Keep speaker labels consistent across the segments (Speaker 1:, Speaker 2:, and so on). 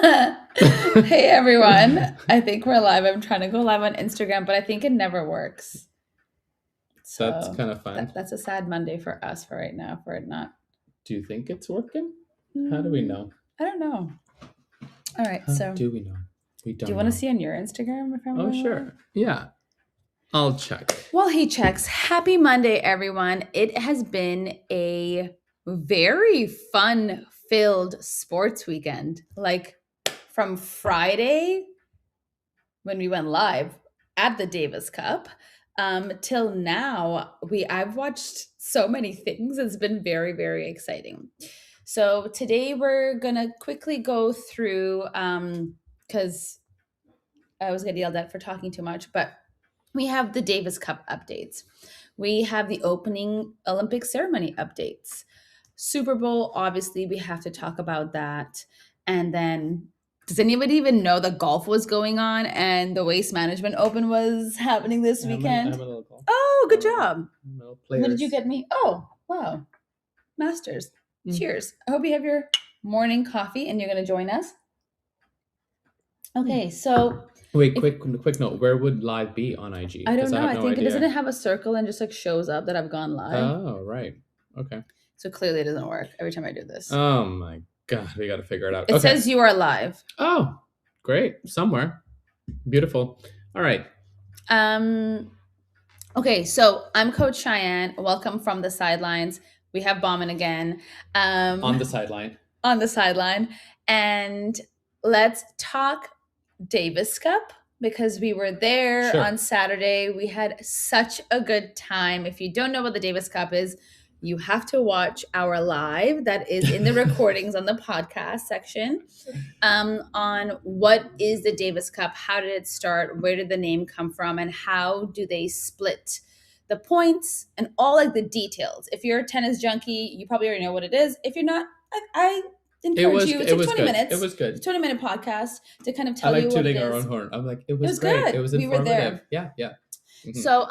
Speaker 1: Hey everyone. I think we're live. I'm trying to go live on Instagram, but I think it never works. So
Speaker 2: That's kind of fun.
Speaker 1: that's a sad Monday for us for right now, for it not.
Speaker 2: Do you think it's working? How do we know?
Speaker 1: I don't know. All right.
Speaker 2: How
Speaker 1: So
Speaker 2: do we know? We don't
Speaker 1: do you want to see on your Instagram if I'm
Speaker 2: Oh,
Speaker 1: going
Speaker 2: sure.
Speaker 1: live?
Speaker 2: Yeah. I'll check.
Speaker 1: While he checks, happy Monday, everyone. It has been a very fun-filled sports weekend. Like from Friday when we went live at the Davis Cup till now, I've watched so many things. It's been very, very exciting. So today we're gonna quickly go through because I was getting yelled at for talking too much, but we have the Davis Cup updates. We have the opening Olympic ceremony updates. Super Bowl, obviously, we have to talk about that. And then, does anybody even know that golf was going on and the Waste Management Open was happening this weekend?
Speaker 2: I have a little golf.
Speaker 1: Oh, good job.
Speaker 2: Little
Speaker 1: What did you get me? Oh, wow. Masters. Cheers. I hope you have your morning coffee and you're going to join us. Okay, so
Speaker 2: wait, quick note. Where would live be on IG?
Speaker 1: I don't know.
Speaker 2: I
Speaker 1: think doesn't it have a circle and just like shows up that I've gone live?
Speaker 2: Oh, right. Okay.
Speaker 1: So clearly it doesn't work every time I do this.
Speaker 2: Oh my God, we got to figure it out.
Speaker 1: It says you are live.
Speaker 2: Oh, great. Somewhere. Beautiful. All right.
Speaker 1: Okay, so I'm Coach Cheyenne. Welcome from the sidelines. We have Bauman again.
Speaker 2: On the sideline.
Speaker 1: On the sideline. And let's talk Davis Cup because we were there on Saturday. We had such a good time. If you don't know what the Davis Cup is, you have to watch our live that is in the recordings on the podcast section on what is the Davis Cup, how did it start, where did the name come from, and how do they split the points and all like the details. If you're a tennis junkie, you probably already know what it is. If you're not, I encourage you. It took 20 minutes.
Speaker 2: It was good.
Speaker 1: 20-minute podcast to kind of tell you what it is. I like tooting our own horn.
Speaker 2: I'm like, it was great.
Speaker 1: Good.
Speaker 2: It was informative.
Speaker 1: We were there.
Speaker 2: Yeah. Mm-hmm.
Speaker 1: So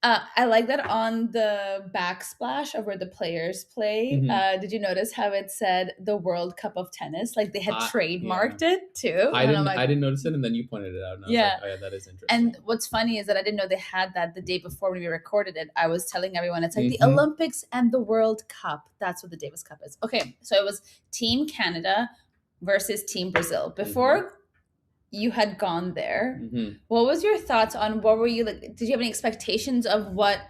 Speaker 1: I like that on the backsplash of where the players play.
Speaker 2: Mm-hmm.
Speaker 1: Did you notice how it said the World Cup of Tennis? Like they had trademarked it too.
Speaker 2: I didn't notice it, and then you pointed it out. And I was like, oh yeah, that is interesting.
Speaker 1: And what's funny is that I didn't know they had that the day before when we recorded it. I was telling everyone it's like the Olympics and the World Cup. That's what the Davis Cup is. Okay, so it was Team Canada versus Team Brazil. Before you had gone there, what was your thoughts on what were you like? Did you have any expectations of what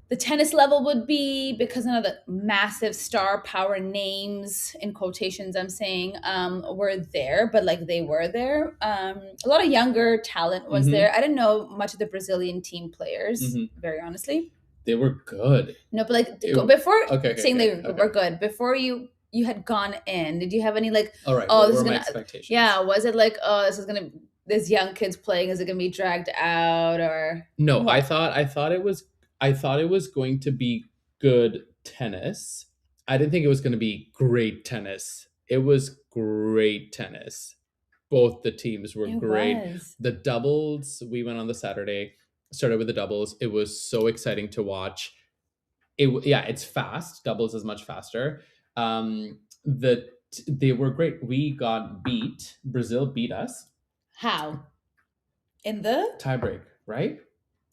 Speaker 1: the tennis level would be? Because none of the massive star power names, in quotations I'm saying, were there, but like they were there. A lot of younger talent was there. I didn't know much of the Brazilian team players, very honestly.
Speaker 2: They were good.
Speaker 1: No, but like before saying they were good, before you had gone in, did you have any like,
Speaker 2: this is gonna expectations?
Speaker 1: Yeah, was it like, this young kid's playing, is it gonna be dragged out or
Speaker 2: no? What? I thought it was going to be good tennis. I didn't think it was going to be great tennis. It was great tennis. Both the teams were great. The doubles, we went on the Saturday, started with the doubles. It was so exciting to watch. It's fast. Doubles is much faster. They were great. We got beat. Brazil beat us.
Speaker 1: How? In the
Speaker 2: tiebreak, right?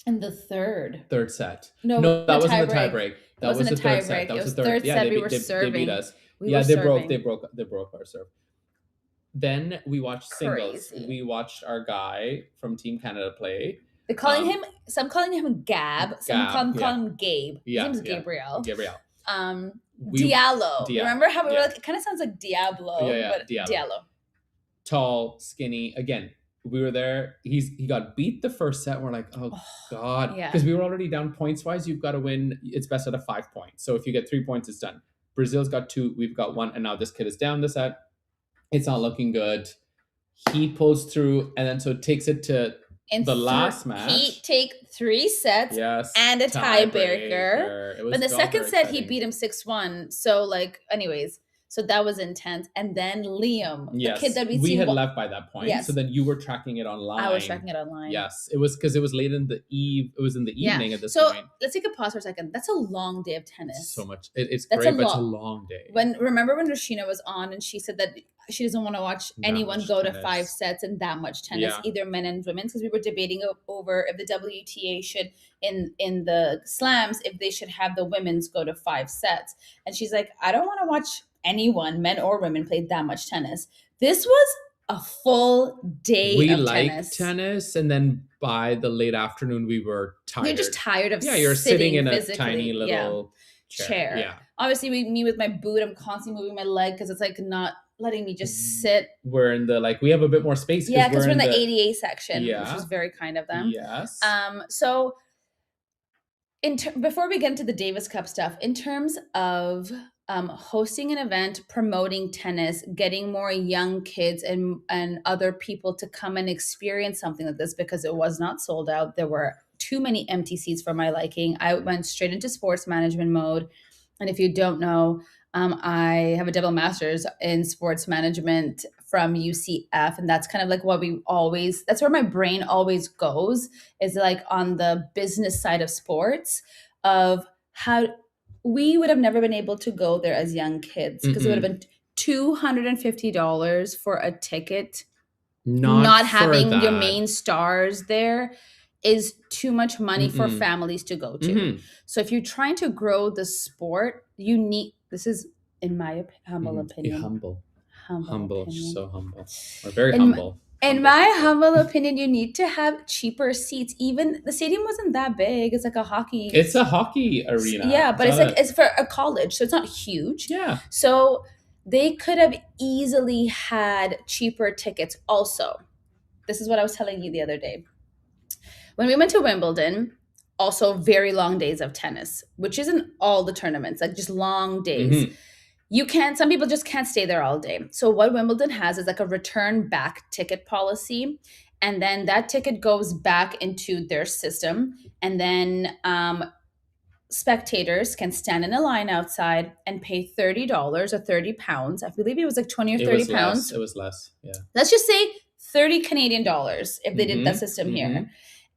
Speaker 1: In the third
Speaker 2: set.
Speaker 1: No,
Speaker 2: that wasn't the tiebreak. That was the third set. That was the third set.
Speaker 1: We were serving.
Speaker 2: They beat us. They broke our serve. Then we watched singles.
Speaker 1: Crazy.
Speaker 2: We watched our guy from Team Canada play.
Speaker 1: They're calling him. Some calling him Gab. Some call him Gabe. His name's Gabriel. Diallo. Remember how we were like? It kind of sounds like Diablo. But Diallo.
Speaker 2: Tall, skinny. Again, we were there. He got beat the first set. We're like, oh God, because we were already down points wise. You've got to win. It's best out of 5 points. So if you get 3 points, it's done. Brazil's got 2. We've got 1, and now this kid is down the set. It's not looking good. He pulls through, and then so it takes it to the last match.
Speaker 1: He take 3 sets and a tiebreaker. But the second set, he beat him 6-1. So, like, anyways, So that was intense. And then Liam,
Speaker 2: Yes,
Speaker 1: the kid that
Speaker 2: we had left by that point.
Speaker 1: Yes.
Speaker 2: So then you were tracking it online.
Speaker 1: I was tracking it online.
Speaker 2: Yes, it was because it was late in the eve. It was in the evening at this
Speaker 1: so
Speaker 2: point.
Speaker 1: Let's take a pause for a second. That's a long day of tennis.
Speaker 2: So much. It's great, but it's a long day.
Speaker 1: Remember when Rashina was on and she said that she doesn't want to watch anyone go to 5 sets and that much tennis, either men and women, because we were debating over if the WTA should in the slams, if they should have the women's go to 5 sets. And she's like, I don't want to watch anyone, men or women, play that much tennis. This was a full day of tennis.
Speaker 2: tennis, and then by the late afternoon we were tired.
Speaker 1: You're just tired of
Speaker 2: you're sitting in a tiny little chair.
Speaker 1: Yeah. Obviously, me with my boot, I'm constantly moving my leg because it's like not letting me just sit.
Speaker 2: We're in the we have a bit more space.
Speaker 1: Yeah, because we're in the ADA section, which was very kind of them.
Speaker 2: Yes.
Speaker 1: So before we get into the Davis Cup stuff, in terms of hosting an event, promoting tennis, getting more young kids and other people to come and experience something like this, because it was not sold out. There were too many empty seats for my liking. I went straight into sports management mode. And if you don't know, I have a double master's in sports management from UCF. And that's kind of like what that's where my brain always goes, is like on the business side of sports, of how we would have never been able to go there as young kids, because it would have been $250 for a ticket. Not having your main stars there is too much money for families to go to. So if you're trying to grow the sport, you need, this is in my humble opinion.
Speaker 2: Humble
Speaker 1: Opinion.
Speaker 2: So humble. We're very humble.
Speaker 1: In my humble opinion, you need to have cheaper seats. Even the stadium wasn't that big. It's like a hockey.
Speaker 2: It's a hockey arena.
Speaker 1: Yeah, but it's for a college, so it's not huge.
Speaker 2: Yeah.
Speaker 1: So they could have easily had cheaper tickets also. This is what I was telling you the other day. When we went to Wimbledon, also very long days of tennis, which isn't all the tournaments, like just long days. Some people just can't stay there all day. So what Wimbledon has is like a return back ticket policy. And then that ticket goes back into their system. And then spectators can stand in a line outside and pay $30 or £30. I believe it was like 20 or 30 pounds.
Speaker 2: It was less. Yeah.
Speaker 1: Let's just say 30 Canadian dollars if they did that system here.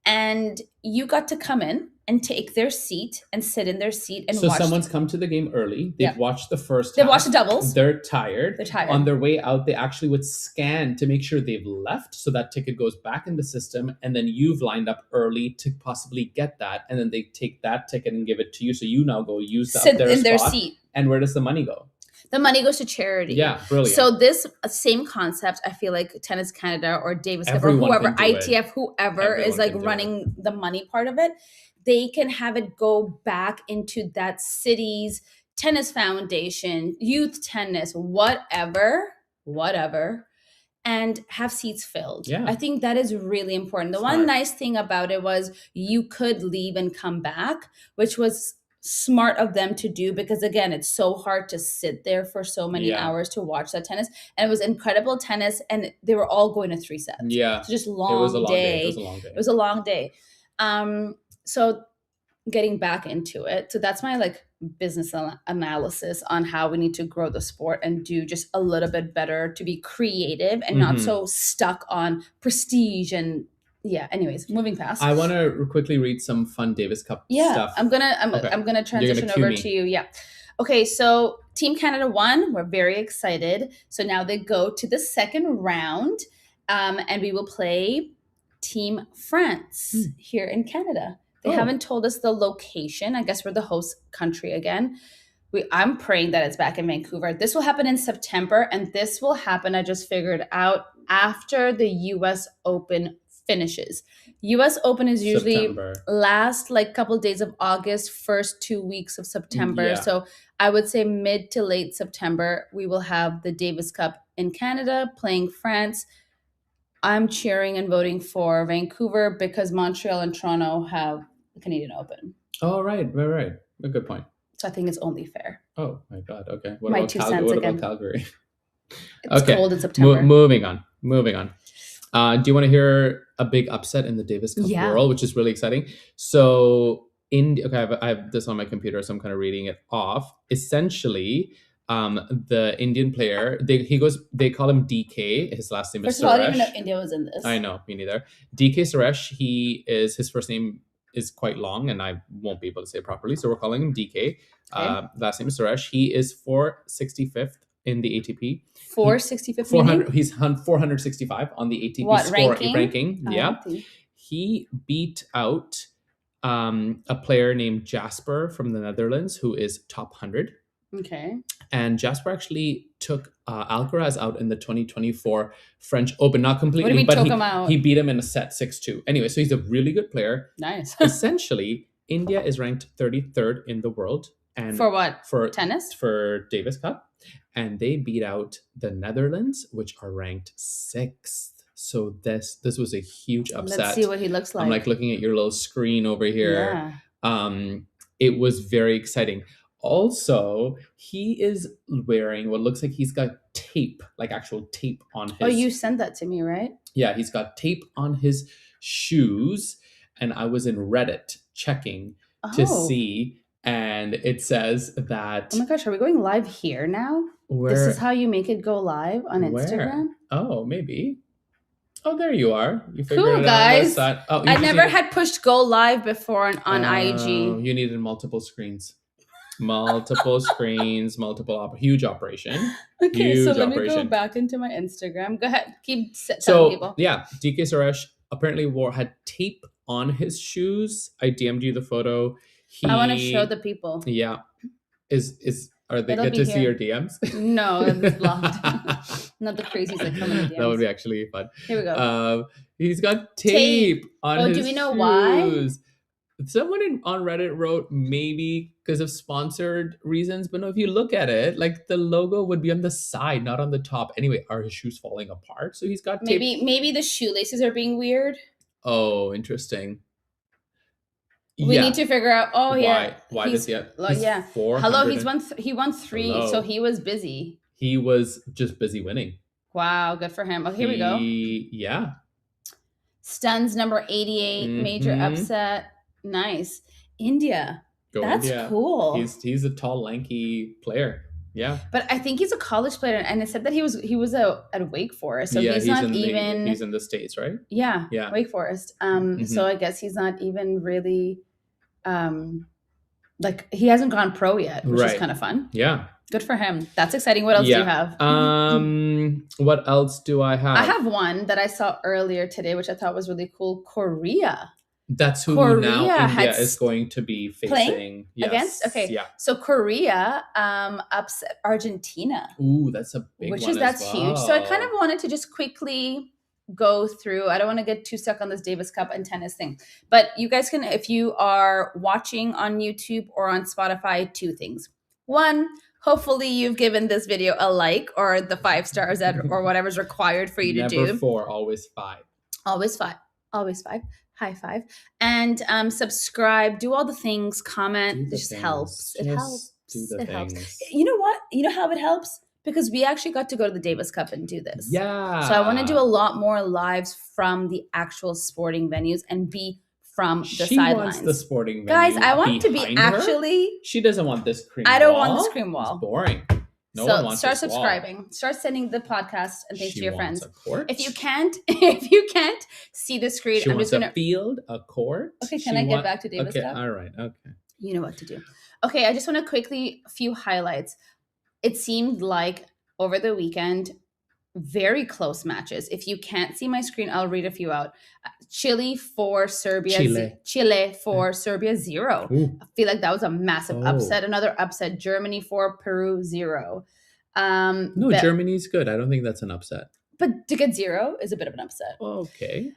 Speaker 1: And you got to come in and take their seat and sit in their seat and watch.
Speaker 2: So someone's come to the game early. They've watched the first
Speaker 1: They've watched the doubles.
Speaker 2: They're tired. On their way out, they actually would scan to make sure they've left. So that ticket goes back in the system. And then you've lined up early to possibly get that. And then they take that ticket and give it to you. So you now go use their seat. And where does the money go?
Speaker 1: The money goes to charity.
Speaker 2: Yeah, brilliant.
Speaker 1: So this same concept, I feel like Tennis Canada or Davis Cup or whoever, ITF, whoever is like running the money part of it, they can have it go back into that city's tennis foundation, youth tennis, whatever, and have seats filled.
Speaker 2: Yeah.
Speaker 1: I think that is really important. The one nice thing about it was you could leave and come back, which was smart of them to do, because again, it's so hard to sit there for so many hours to watch that tennis. And it was incredible tennis, and they were all going to 3 sets.
Speaker 2: Yeah.
Speaker 1: So just long day. It was a long day. So getting back into it. So that's my like business analysis on how we need to grow the sport and do just a little bit better to be creative and not so stuck on prestige and anyways, moving past.
Speaker 2: I want to quickly read some fun Davis Cup stuff.
Speaker 1: I'm gonna transition over to you. Yeah. Okay, so Team Canada won. We're very excited. So now they go to the second round, and we will play Team France here in Canada. They haven't told us the location. I guess we're the host country again. I'm praying that it's back in Vancouver. This will happen in September, and this will happen, I just figured out, after the US Open finishes. US Open is usually September. Last like couple days of August, first 2 weeks of September. Yeah. So I would say mid to late September, we will have the Davis Cup in Canada playing France. I'm cheering and voting for Vancouver because Montreal and Toronto have the Canadian Open.
Speaker 2: Oh, right. A good point.
Speaker 1: So I think it's only fair.
Speaker 2: Oh my God. Okay.
Speaker 1: What about
Speaker 2: Calgary?
Speaker 1: It's cold in September.
Speaker 2: Moving on. Do you want to hear a big upset in the Davis Cup world, which is really exciting? So I have this on my computer, so I'm kind of reading it off. Essentially, The Indian player, they call him DK. His last name is
Speaker 1: First of all, I didn't even know
Speaker 2: Suresh.
Speaker 1: India was in this.
Speaker 2: I know, me neither. DK Suresh, his first name is quite long and I won't be able to say it properly. So we're calling him DK.
Speaker 1: Okay.
Speaker 2: Last name is Suresh. He is 465th in the ATP.
Speaker 1: 465th
Speaker 2: 400, he's 465 on the ATP
Speaker 1: What,
Speaker 2: score
Speaker 1: ranking?
Speaker 2: ranking. Yeah.
Speaker 1: see.
Speaker 2: He beat out a player named Jasper from the Netherlands, who is top 100.
Speaker 1: Okay.
Speaker 2: And Jasper actually took Alcaraz out in the 2024 French Open. Not completely,
Speaker 1: What do you mean
Speaker 2: but
Speaker 1: took him out?
Speaker 2: he beat him in a set 6-2. Anyway, so he's a really good player.
Speaker 1: Nice.
Speaker 2: Essentially, India is ranked 33rd in the world. And
Speaker 1: For what?
Speaker 2: For
Speaker 1: tennis?
Speaker 2: For Davis Cup. And they beat out the Netherlands, which are ranked 6th. So this was a huge upset.
Speaker 1: Let's see what he looks like.
Speaker 2: I'm like looking at your little screen over here.
Speaker 1: Yeah.
Speaker 2: It was very exciting. Also, he is wearing what looks like he's got tape, like actual tape on his...
Speaker 1: Oh, you sent that to me, right?
Speaker 2: Yeah, he's got tape on his shoes. And I was in Reddit checking to see, and it says that...
Speaker 1: Oh my gosh, are we going live here now? This is how you make it go live on Instagram?
Speaker 2: Oh, maybe. Oh, there you are. You figured
Speaker 1: cool,
Speaker 2: it
Speaker 1: guys.
Speaker 2: out. Oh,
Speaker 1: I never had pushed go live before on IG.
Speaker 2: You needed multiple screens. Multiple screens, huge operation.
Speaker 1: Okay,
Speaker 2: huge
Speaker 1: so let
Speaker 2: operation.
Speaker 1: me go back into my Instagram. Go ahead, keep telling people.
Speaker 2: Yeah, DK Suresh apparently had tape on his shoes. I DM'd you the photo.
Speaker 1: I want to show the people.
Speaker 2: Yeah, are they good to see your DMs?
Speaker 1: No, it's blocked. Not the crazies that come in the DMs.
Speaker 2: That would be actually fun.
Speaker 1: Here we go.
Speaker 2: He's got tape on his
Speaker 1: do we know
Speaker 2: shoes.
Speaker 1: why?
Speaker 2: Someone on Reddit wrote maybe because of sponsored reasons, but no, if you look at it, like the logo would be on the side, not on the top. Anyway, are his shoes falling apart? So he's got tape.
Speaker 1: Maybe the shoelaces are being weird.
Speaker 2: Oh, interesting.
Speaker 1: We need to figure out. Oh, yeah.
Speaker 2: Why does he have?
Speaker 1: Yeah. Hello, he won 3, Hello. So he was busy.
Speaker 2: He was just busy winning.
Speaker 1: Wow, good for him. Oh, here we go.
Speaker 2: Yeah.
Speaker 1: Stuns number 88, major upset. Nice. India. That's cool.
Speaker 2: He's a tall, lanky player. Yeah.
Speaker 1: But I think he's a college player, and it said that he was at Wake Forest. So he's not even
Speaker 2: he's in the States, right?
Speaker 1: Yeah. Yeah. Wake Forest. So I guess he's not even really like he hasn't gone pro yet, which is kind of fun.
Speaker 2: Yeah.
Speaker 1: Good for him. That's exciting. What else do you have?
Speaker 2: What else do I have?
Speaker 1: I have one that I saw earlier today, which I thought was really cool. Korea.
Speaker 2: That's who now India is going to be facing
Speaker 1: against. Okay,
Speaker 2: yeah.
Speaker 1: So Korea upset Argentina.
Speaker 2: Ooh, that's a big one.
Speaker 1: Huge. So I kind of wanted to just quickly go through. I don't want to get too stuck on this Davis Cup and tennis thing, but you guys can, if you are watching on YouTube or on Spotify, 2 things. 1, hopefully you've given this video a like or the 5 stars or whatever's required for you to do.
Speaker 2: Never 4, always 5.
Speaker 1: Always 5. Always 5. High five. And subscribe, do all the things, comment. It just helps. It helps. It helps. You know what? You know how it helps? Because we actually got to go to the Davis Cup and do this.
Speaker 2: Yeah.
Speaker 1: So I want to do a lot more lives from the actual sporting venues and be from the sidelines. She wants
Speaker 2: the sporting venue.
Speaker 1: Guys, I want to be actually...
Speaker 2: She doesn't want this cream
Speaker 1: wall. I don't want this cream wall.
Speaker 2: It's boring. No
Speaker 1: so
Speaker 2: one wants
Speaker 1: start subscribing. Wall. Start sending the podcast and things to your friends.
Speaker 2: A court.
Speaker 1: If you can't see the screen,
Speaker 2: I'm just gonna field a court.
Speaker 1: Okay, can I get back to Davis Cup?
Speaker 2: All right. Okay.
Speaker 1: You know what to do. Okay, I just want to quickly a few highlights. It seemed like over the weekend, very close matches. If you can't see my screen, I'll read a few out. Chile for Serbia. Chile for Serbia 0. Ooh. I feel like that was a massive upset. Another upset. Germany for Peru 0.
Speaker 2: Germany's good. I don't think that's an upset.
Speaker 1: But to get 0 is a bit of an upset.
Speaker 2: Okay.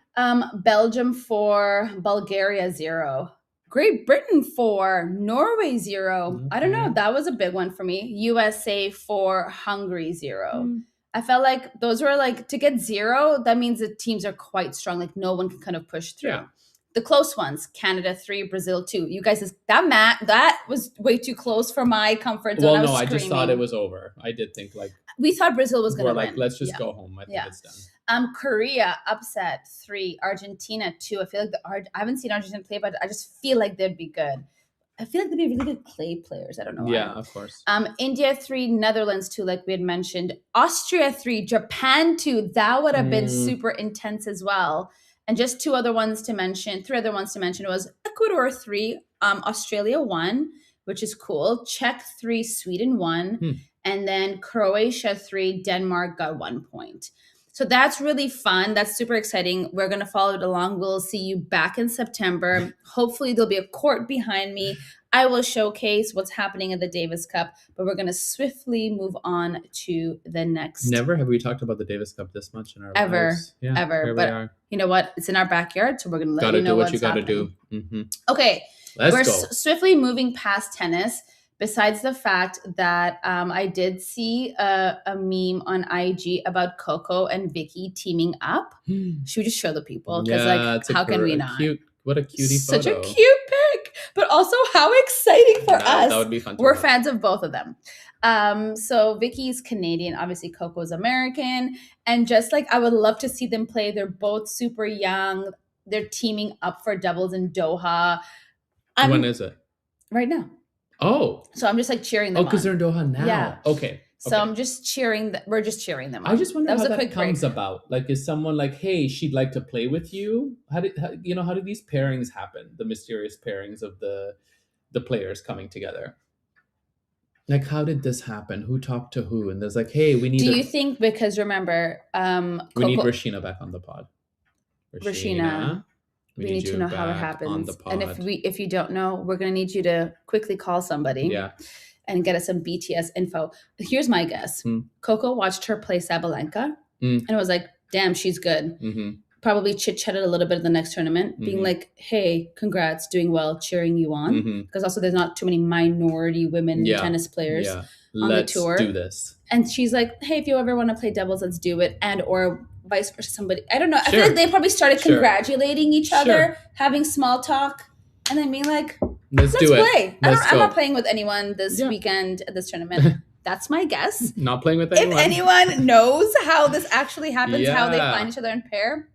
Speaker 1: Belgium for Bulgaria 0. Great Britain for Norway 0. Okay. I don't know. That was a big one for me. USA for Hungary 0. I felt like those were like, to get 0, that means the teams are quite strong. Like no one can kind of push through. Yeah. The close ones, Canada 3, Brazil 2. You guys, that was way too close for my comfort zone.
Speaker 2: Well, I just thought it was over. I did think like...
Speaker 1: We thought Brazil was going to win.
Speaker 2: Let's just go home. I think it's
Speaker 1: done. Korea upset 3, Argentina 2. I feel like I haven't seen Argentina play, but I just feel like they'd be good. I feel like they'd be really good clay players. I don't know why.
Speaker 2: Yeah, of course.
Speaker 1: India 3, Netherlands 2, like we had mentioned. Austria 3, Japan 2. That would have been super intense as well. And just three other ones to mention was Ecuador 3, Australia 1, which is cool. Czech 3, Sweden 1. And then Croatia 3, Denmark got 1 point. So that's really fun. That's super exciting. We're going to follow it along. We'll see you back in September. Hopefully there'll be a court behind me. I will showcase what's happening in the Davis Cup, but we're going to swiftly move on to the next.
Speaker 2: Never have we talked about the Davis Cup this much in our
Speaker 1: lives. Ever. But you know what? It's in our backyard, so we're going to let you know what's happening. Gotta do what you got to do. Okay. We're swiftly moving past tennis. Besides the fact that I did see a meme on IG about Coco and Vicky teaming up. Should we just show the people? Because how can we not?
Speaker 2: What a cutie photo.
Speaker 1: Such a cute pic. But also how exciting for us.
Speaker 2: That would be fun.
Speaker 1: We're fans of both of them. So Vicky's Canadian. Obviously, Coco's American. And just like I would love to see them play. They're both super young. They're teaming up for doubles in Doha.
Speaker 2: When is it?
Speaker 1: Right now.
Speaker 2: Oh.
Speaker 1: So I'm just like cheering them on.
Speaker 2: Because they're in Doha now. Yeah. Okay.
Speaker 1: So I'm just cheering. We're just cheering them on.
Speaker 2: I just wonder how that comes about. Like, is someone like, hey, she'd like to play with you? How did these pairings happen? The mysterious pairings of the players coming together. Like, how did this happen? Who talked to who? And there's like, hey, we need.
Speaker 1: Do you think because remember,
Speaker 2: we need Rashina back on the pod.
Speaker 1: Rashina. We need to know how it happens. And if you don't know, we're going to need you to quickly call somebody and get us some BTS info. Here's my guess. Coco watched her play Sabalenka and was like, damn, she's good. Probably chit-chatted a little bit at the next tournament, being like, hey, congrats, doing well, cheering you on. Because also there's not too many minority women tennis players on the tour.
Speaker 2: Let's do this.
Speaker 1: And she's like, hey, if you ever want to play doubles, let's do it. And or vice versa, somebody. I don't know. I feel like they probably started congratulating each other, having small talk, and then being like, let's do play. I'm not playing with anyone this weekend at this tournament. That's my guess.
Speaker 2: Not playing with anyone.
Speaker 1: If anyone knows how this actually happens, how they find each other in pair,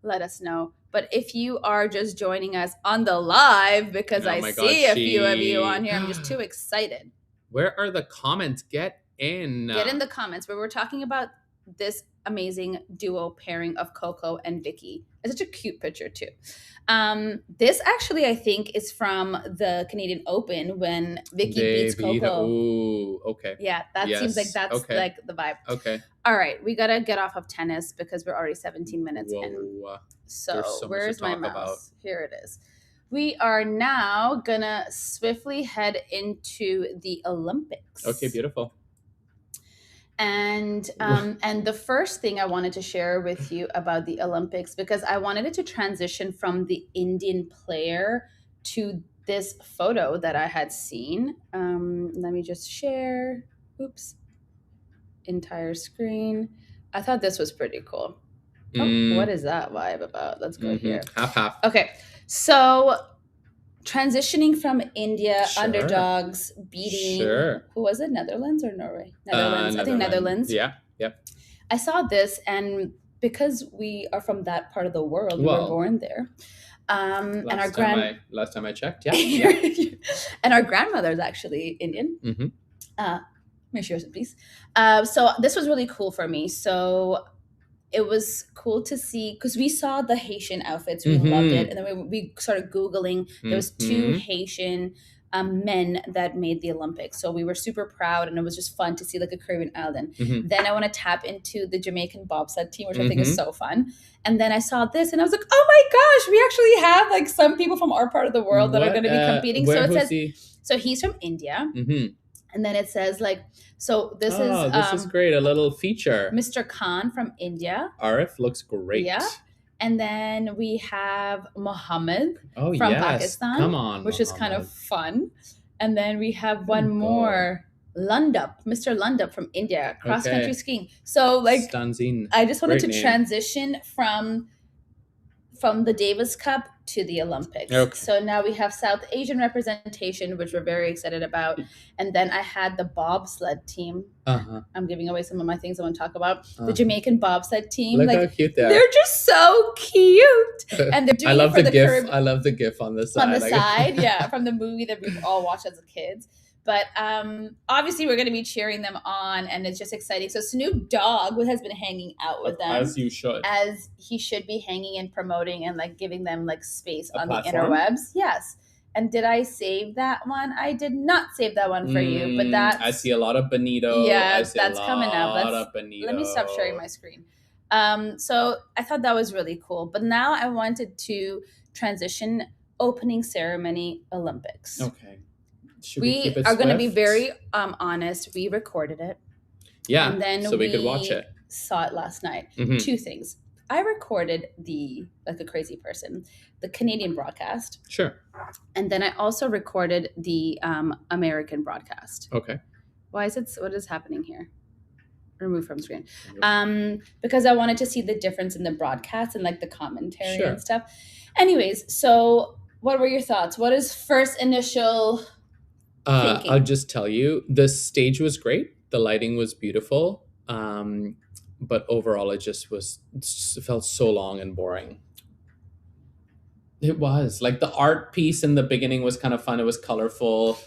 Speaker 1: let us know. But if you are just joining us on the live, because I see a few of you on here, I'm just too excited.
Speaker 2: Where are the comments? Get in
Speaker 1: the comments where we're talking about this amazing duo pairing of Coco and Vicky. It's such a cute picture too. This actually, I think, is from the Canadian Open when Vicky beats Coco.
Speaker 2: Ooh, okay.
Speaker 1: Yeah, that seems like that's like the vibe.
Speaker 2: Okay.
Speaker 1: All right, we gotta get off of tennis because we're already 17 minutes in. So where's my mouse? Here it is. We are now gonna swiftly head into the Olympics.
Speaker 2: Okay, beautiful.
Speaker 1: And the first thing I wanted to share with you about the Olympics, because I wanted it to transition from the Indian player to this photo that I had seen. Let me just share. Oops. Entire screen. I thought this was pretty cool. Oh, what is that vibe about? Let's go here.
Speaker 2: Half.
Speaker 1: Okay. So transitioning from India, underdogs beating, who was it? Netherlands or Norway? Netherlands. I think Netherlands.
Speaker 2: Yeah. Yep.
Speaker 1: I saw this, and because we are from that part of the world, we were born there.
Speaker 2: Last time I checked,
Speaker 1: and our grandmother is actually Indian. May she rest in peace. So this was really cool for me. So it was cool to see, because we saw the Haitian outfits, we loved it, and then we started Googling. There was 2 Haitian men that made the Olympics, so we were super proud, and it was just fun to see like a Caribbean island. Then I want to tap into the Jamaican bobsled team, which I think is so fun. And then I saw this, and I was like, oh my gosh, we actually have like some people from our part of the world that are going to be competing. So it says, so he's from India. And then it says like, so this
Speaker 2: is great. A little feature.
Speaker 1: Mr. Khan from India.
Speaker 2: Arif looks great.
Speaker 1: Yeah. And then we have Mohammed from Pakistan.
Speaker 2: Come on,
Speaker 1: which is kind of fun. And then we have one more, Lundup, Mr. Lundup from India, cross-country skiing. So like,
Speaker 2: Stanzine.
Speaker 1: I just wanted to transition from the Davis Cup to the Olympics.
Speaker 2: Okay.
Speaker 1: So now we have South Asian representation, which we're very excited about. And then I had the bobsled team. I'm giving away some of my things I want to talk about. The Jamaican bobsled team.
Speaker 2: Look
Speaker 1: like,
Speaker 2: how cute they are.
Speaker 1: They're just so cute. And they're doing
Speaker 2: I love
Speaker 1: it for
Speaker 2: the
Speaker 1: the
Speaker 2: GIF. I love the GIF on the side.
Speaker 1: On the side, yeah, from the movie that we've all watched as kids. But obviously, we're going to be cheering them on, and it's just exciting. So Snoop Dogg has been hanging out with them,
Speaker 2: as you should,
Speaker 1: as he should be hanging and promoting and like giving them like space on
Speaker 2: platform?
Speaker 1: The interwebs. Yes. And did I save that one? I did not save that one for you, but that's...
Speaker 2: I see a lot of Benito.
Speaker 1: Yeah, that's coming up.
Speaker 2: Benito.
Speaker 1: Let me stop sharing my screen. So I thought that was really cool. But now I wanted to transition opening ceremony Olympics.
Speaker 2: Okay.
Speaker 1: We are going to be very honest. We recorded it.
Speaker 2: Yeah,
Speaker 1: and then
Speaker 2: so we could watch it.
Speaker 1: Saw it last night. Two things. I recorded like a crazy person, the Canadian broadcast.
Speaker 2: Sure.
Speaker 1: And then I also recorded the American broadcast.
Speaker 2: Okay.
Speaker 1: What is happening here? Remove from screen. Because I wanted to see the difference in the broadcast and like the commentary and stuff. Anyways, so what were your thoughts? What is first initial thinking?
Speaker 2: I'll just tell you, the stage was great. The lighting was beautiful. But overall, it felt so long and boring. It was. Like the art piece in the beginning was kind of fun. It was colorful.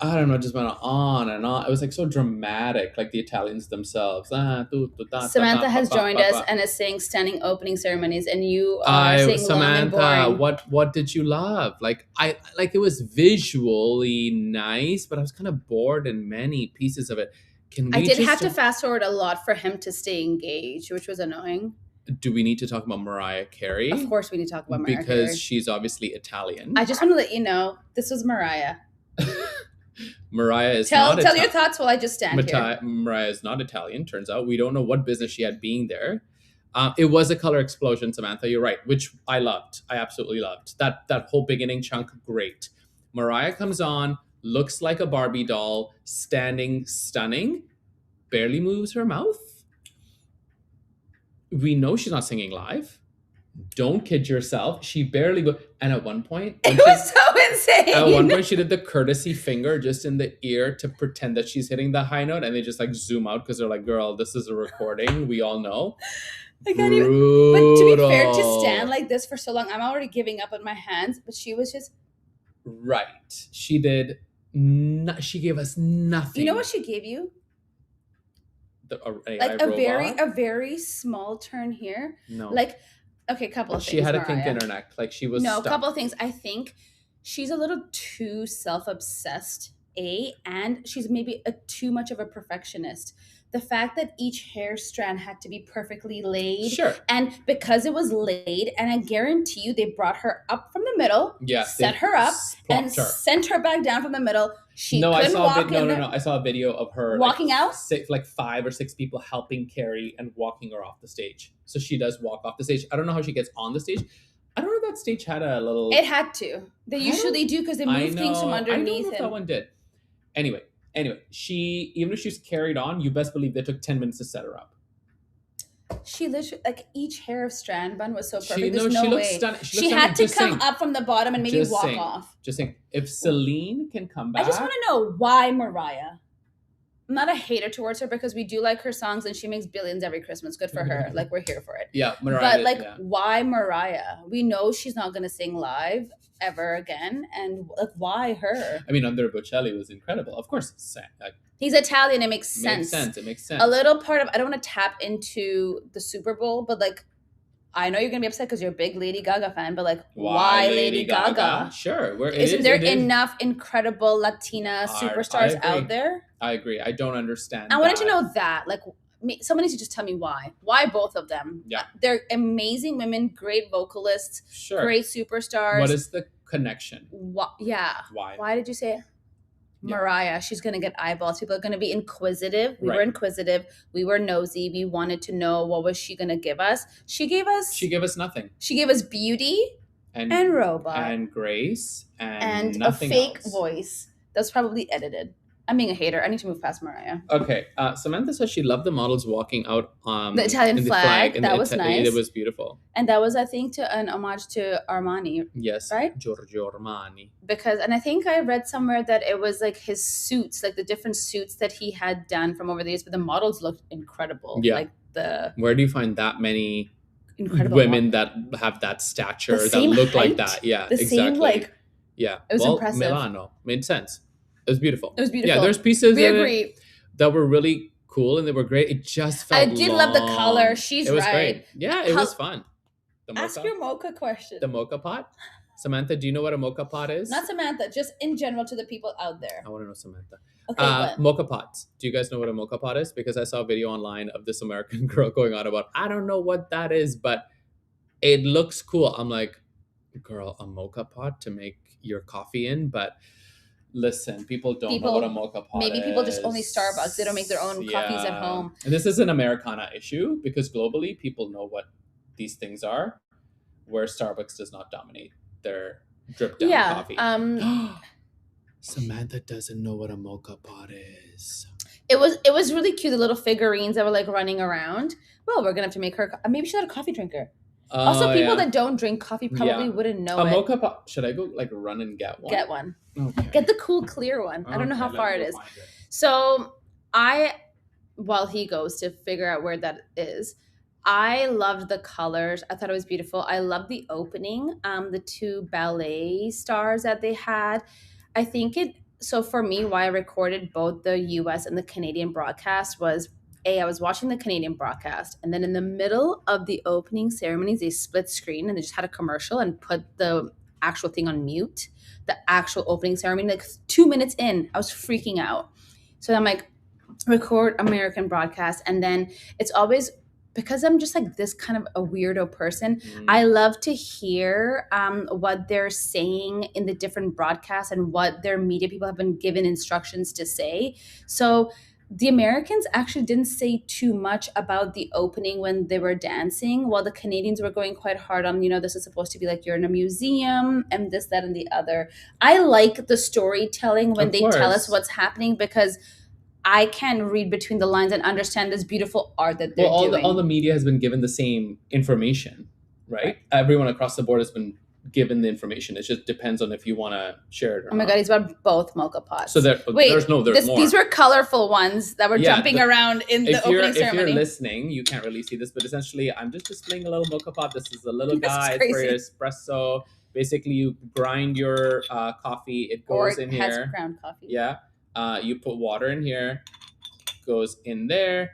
Speaker 2: I don't know, it just went on and on. It was like so dramatic, like the Italians themselves.
Speaker 1: Samantha has joined us and is saying standing opening ceremonies, and you are saying
Speaker 2: Samantha,
Speaker 1: long and boring.
Speaker 2: what did you love? Like it was visually nice, but I was kind of bored in many pieces of it.
Speaker 1: I did have to fast forward a lot for him to stay engaged, which was annoying.
Speaker 2: Do we need to talk about Mariah Carey?
Speaker 1: Of course we need to talk about Mariah Carey.
Speaker 2: Because she's obviously Italian.
Speaker 1: I just want to let you know, this was Mariah.
Speaker 2: Mariah is
Speaker 1: tell your thoughts while I just stand here.
Speaker 2: Mariah is not Italian, turns out. We don't know what business she had being there. It was a color explosion, Samantha. You're right, which I loved. I absolutely loved. That whole beginning chunk, great. Mariah comes on, looks like a Barbie doll, standing stunning, barely moves her mouth. We know she's not singing live. Don't kid yourself. She barely... And at one point...
Speaker 1: It was so insane.
Speaker 2: At one point, she did the courtesy finger just in the ear to pretend that she's hitting the high note. And they just like zoom out because they're like, girl, this is a recording. We all know.
Speaker 1: I can't even... But to be fair, to stand like this for so long, I'm already giving up on my hands. But she was just...
Speaker 2: Right. She did... she gave us nothing.
Speaker 1: You know what she gave you?
Speaker 2: Like
Speaker 1: a very small turn here.
Speaker 2: No.
Speaker 1: Like... Okay, couple of things.
Speaker 2: She had
Speaker 1: Mariah.
Speaker 2: a kink in her neck. Like she was stuck.
Speaker 1: Couple of things. I think she's a little too self-obsessed, and she's maybe too much of a perfectionist. The fact that each hair strand had to be perfectly laid.
Speaker 2: Sure.
Speaker 1: And because it was laid, and I guarantee you they brought her up from the middle, set her up, and sent her back down from the middle. I saw a video of her walking out.
Speaker 2: 5 or 6 people helping Carey and walking her off the stage. So she does walk off the stage. I don't know how she gets on the stage. I don't know if that stage had a little...
Speaker 1: It had to. They usually do because they move things from underneath.
Speaker 2: I don't know if that one did. Anyway, she, even if she's carried on, you best believe they took 10 minutes to set her up.
Speaker 1: She literally, like, each hair of strand bun was so perfect.
Speaker 2: She looks stunning.
Speaker 1: She had to come up from the bottom and maybe walk off.
Speaker 2: Just saying, if Celine can come back.
Speaker 1: I just want to know why Mariah. I'm not a hater towards her because we do like her songs and she makes billions every Christmas. Good for her. Like, we're here for it.
Speaker 2: Yeah, Mariah.
Speaker 1: But why Mariah? We know she's not going to sing live ever again. And like, why her?
Speaker 2: I mean, Andrea Bocelli was incredible. Of course,
Speaker 1: he's Italian. It makes sense.
Speaker 2: It makes sense.
Speaker 1: A little part of, I don't want to tap into the Super Bowl, but like, I know you're going to be upset because you're a big Lady Gaga fan, but like, why Lady Gaga?
Speaker 2: Sure.
Speaker 1: Isn't there enough incredible Latina superstars out there?
Speaker 2: I agree. I don't understand.
Speaker 1: I wanted to know that. Like, someone needs to just tell me why. Why both of them?
Speaker 2: Yeah.
Speaker 1: They're amazing women, great vocalists, great superstars.
Speaker 2: What is the connection?
Speaker 1: Yeah.
Speaker 2: Why?
Speaker 1: Why did you say it? Mariah, she's going to get eyeballs. People are going to be inquisitive. We were inquisitive. We were nosy. We wanted to know what was she going to give us. She gave us nothing. She gave us beauty and robot.
Speaker 2: And grace and
Speaker 1: a fake
Speaker 2: else.
Speaker 1: Voice. That was probably edited. I'm being a hater. I need to move past Mariah.
Speaker 2: Okay. Samantha said she loved the models walking out
Speaker 1: The Italian
Speaker 2: in the
Speaker 1: flag,
Speaker 2: and
Speaker 1: that was nice.
Speaker 2: It was beautiful.
Speaker 1: And that was, I think, an homage to Armani.
Speaker 2: Yes.
Speaker 1: Right?
Speaker 2: Giorgio Armani.
Speaker 1: And I think I read somewhere that it was like his suits, like the different suits that he had done from over the years, but the models looked incredible.
Speaker 2: Yeah.
Speaker 1: Like
Speaker 2: where do you find that many
Speaker 1: incredible
Speaker 2: women that have that stature, that look like that? Yeah,
Speaker 1: the
Speaker 2: exactly.
Speaker 1: Same, like,
Speaker 2: yeah.
Speaker 1: It was impressive.
Speaker 2: Milano made sense. It was beautiful.
Speaker 1: It was beautiful.
Speaker 2: Yeah, there's pieces
Speaker 1: we agree.
Speaker 2: that were really cool and they were great. It just felt
Speaker 1: I did love the color. It was
Speaker 2: great. Yeah, it was fun.
Speaker 1: Ask your mocha question.
Speaker 2: The mocha pot? Samantha, do you know what a mocha pot is?
Speaker 1: Not Samantha, just in general to the people out there.
Speaker 2: I want to know Samantha.
Speaker 1: Okay,
Speaker 2: mocha pots. Do you guys know what a mocha pot is? Because I saw a video online of this American girl going on about, I don't know what that is, but it looks cool. I'm like, girl, a mocha pot to make your coffee in? But listen, people don't know what a mocha pot is.
Speaker 1: Maybe people just only Starbucks. They don't make their own coffees at home.
Speaker 2: And this is an Americana issue because globally people know what these things are, where Starbucks does not dominate their drip down coffee. Samantha doesn't know what a mocha pot is.
Speaker 1: It was really cute. The little figurines that were like running around. Well, we're gonna have to make her. Maybe she's not a coffee drinker. Also, people that don't drink coffee probably wouldn't know it.
Speaker 2: Mocha pot. Should I go like run and get one?
Speaker 1: Get one.
Speaker 2: Okay.
Speaker 1: Get the cool clear one. I don't know how far it is. So while he goes to figure out where that is, I loved the colors. I thought it was beautiful. I loved the opening. The two ballet stars that they had. I think so for me, why I recorded both the US and the Canadian broadcast was, I was watching the Canadian broadcast, and then in the middle of the opening ceremonies, they split screen and they just had a commercial and put the actual thing on mute, the actual opening ceremony. Like 2 minutes in, I was freaking out. So I'm like, record American broadcast. And then it's always, because I'm just like this kind of a weirdo person, I love to hear what they're saying in the different broadcasts and what their media people have been given instructions to say. So the Americans actually didn't say too much about the opening when they were dancing, while the Canadians were going quite hard on, this is supposed to be like you're in a museum and this, that, and the other. I like the storytelling when they tell us what's happening, because I can read between the lines and understand this beautiful art that they're doing.
Speaker 2: All the media has been given the same information, right? Everyone across the board has been given the information. It just depends on if you want to share it or not.
Speaker 1: Oh my God, he's bought both mocha pots.
Speaker 2: So there's more.
Speaker 1: These were colorful ones that were jumping around in the opening ceremony.
Speaker 2: If you're listening, you can't really see this, but essentially I'm just displaying a little mocha pot. This is a little guy. It's for your espresso. Basically, you grind your coffee. It goes in here. Or it has
Speaker 1: ground coffee.
Speaker 2: Yeah. You put water in here. Goes in there.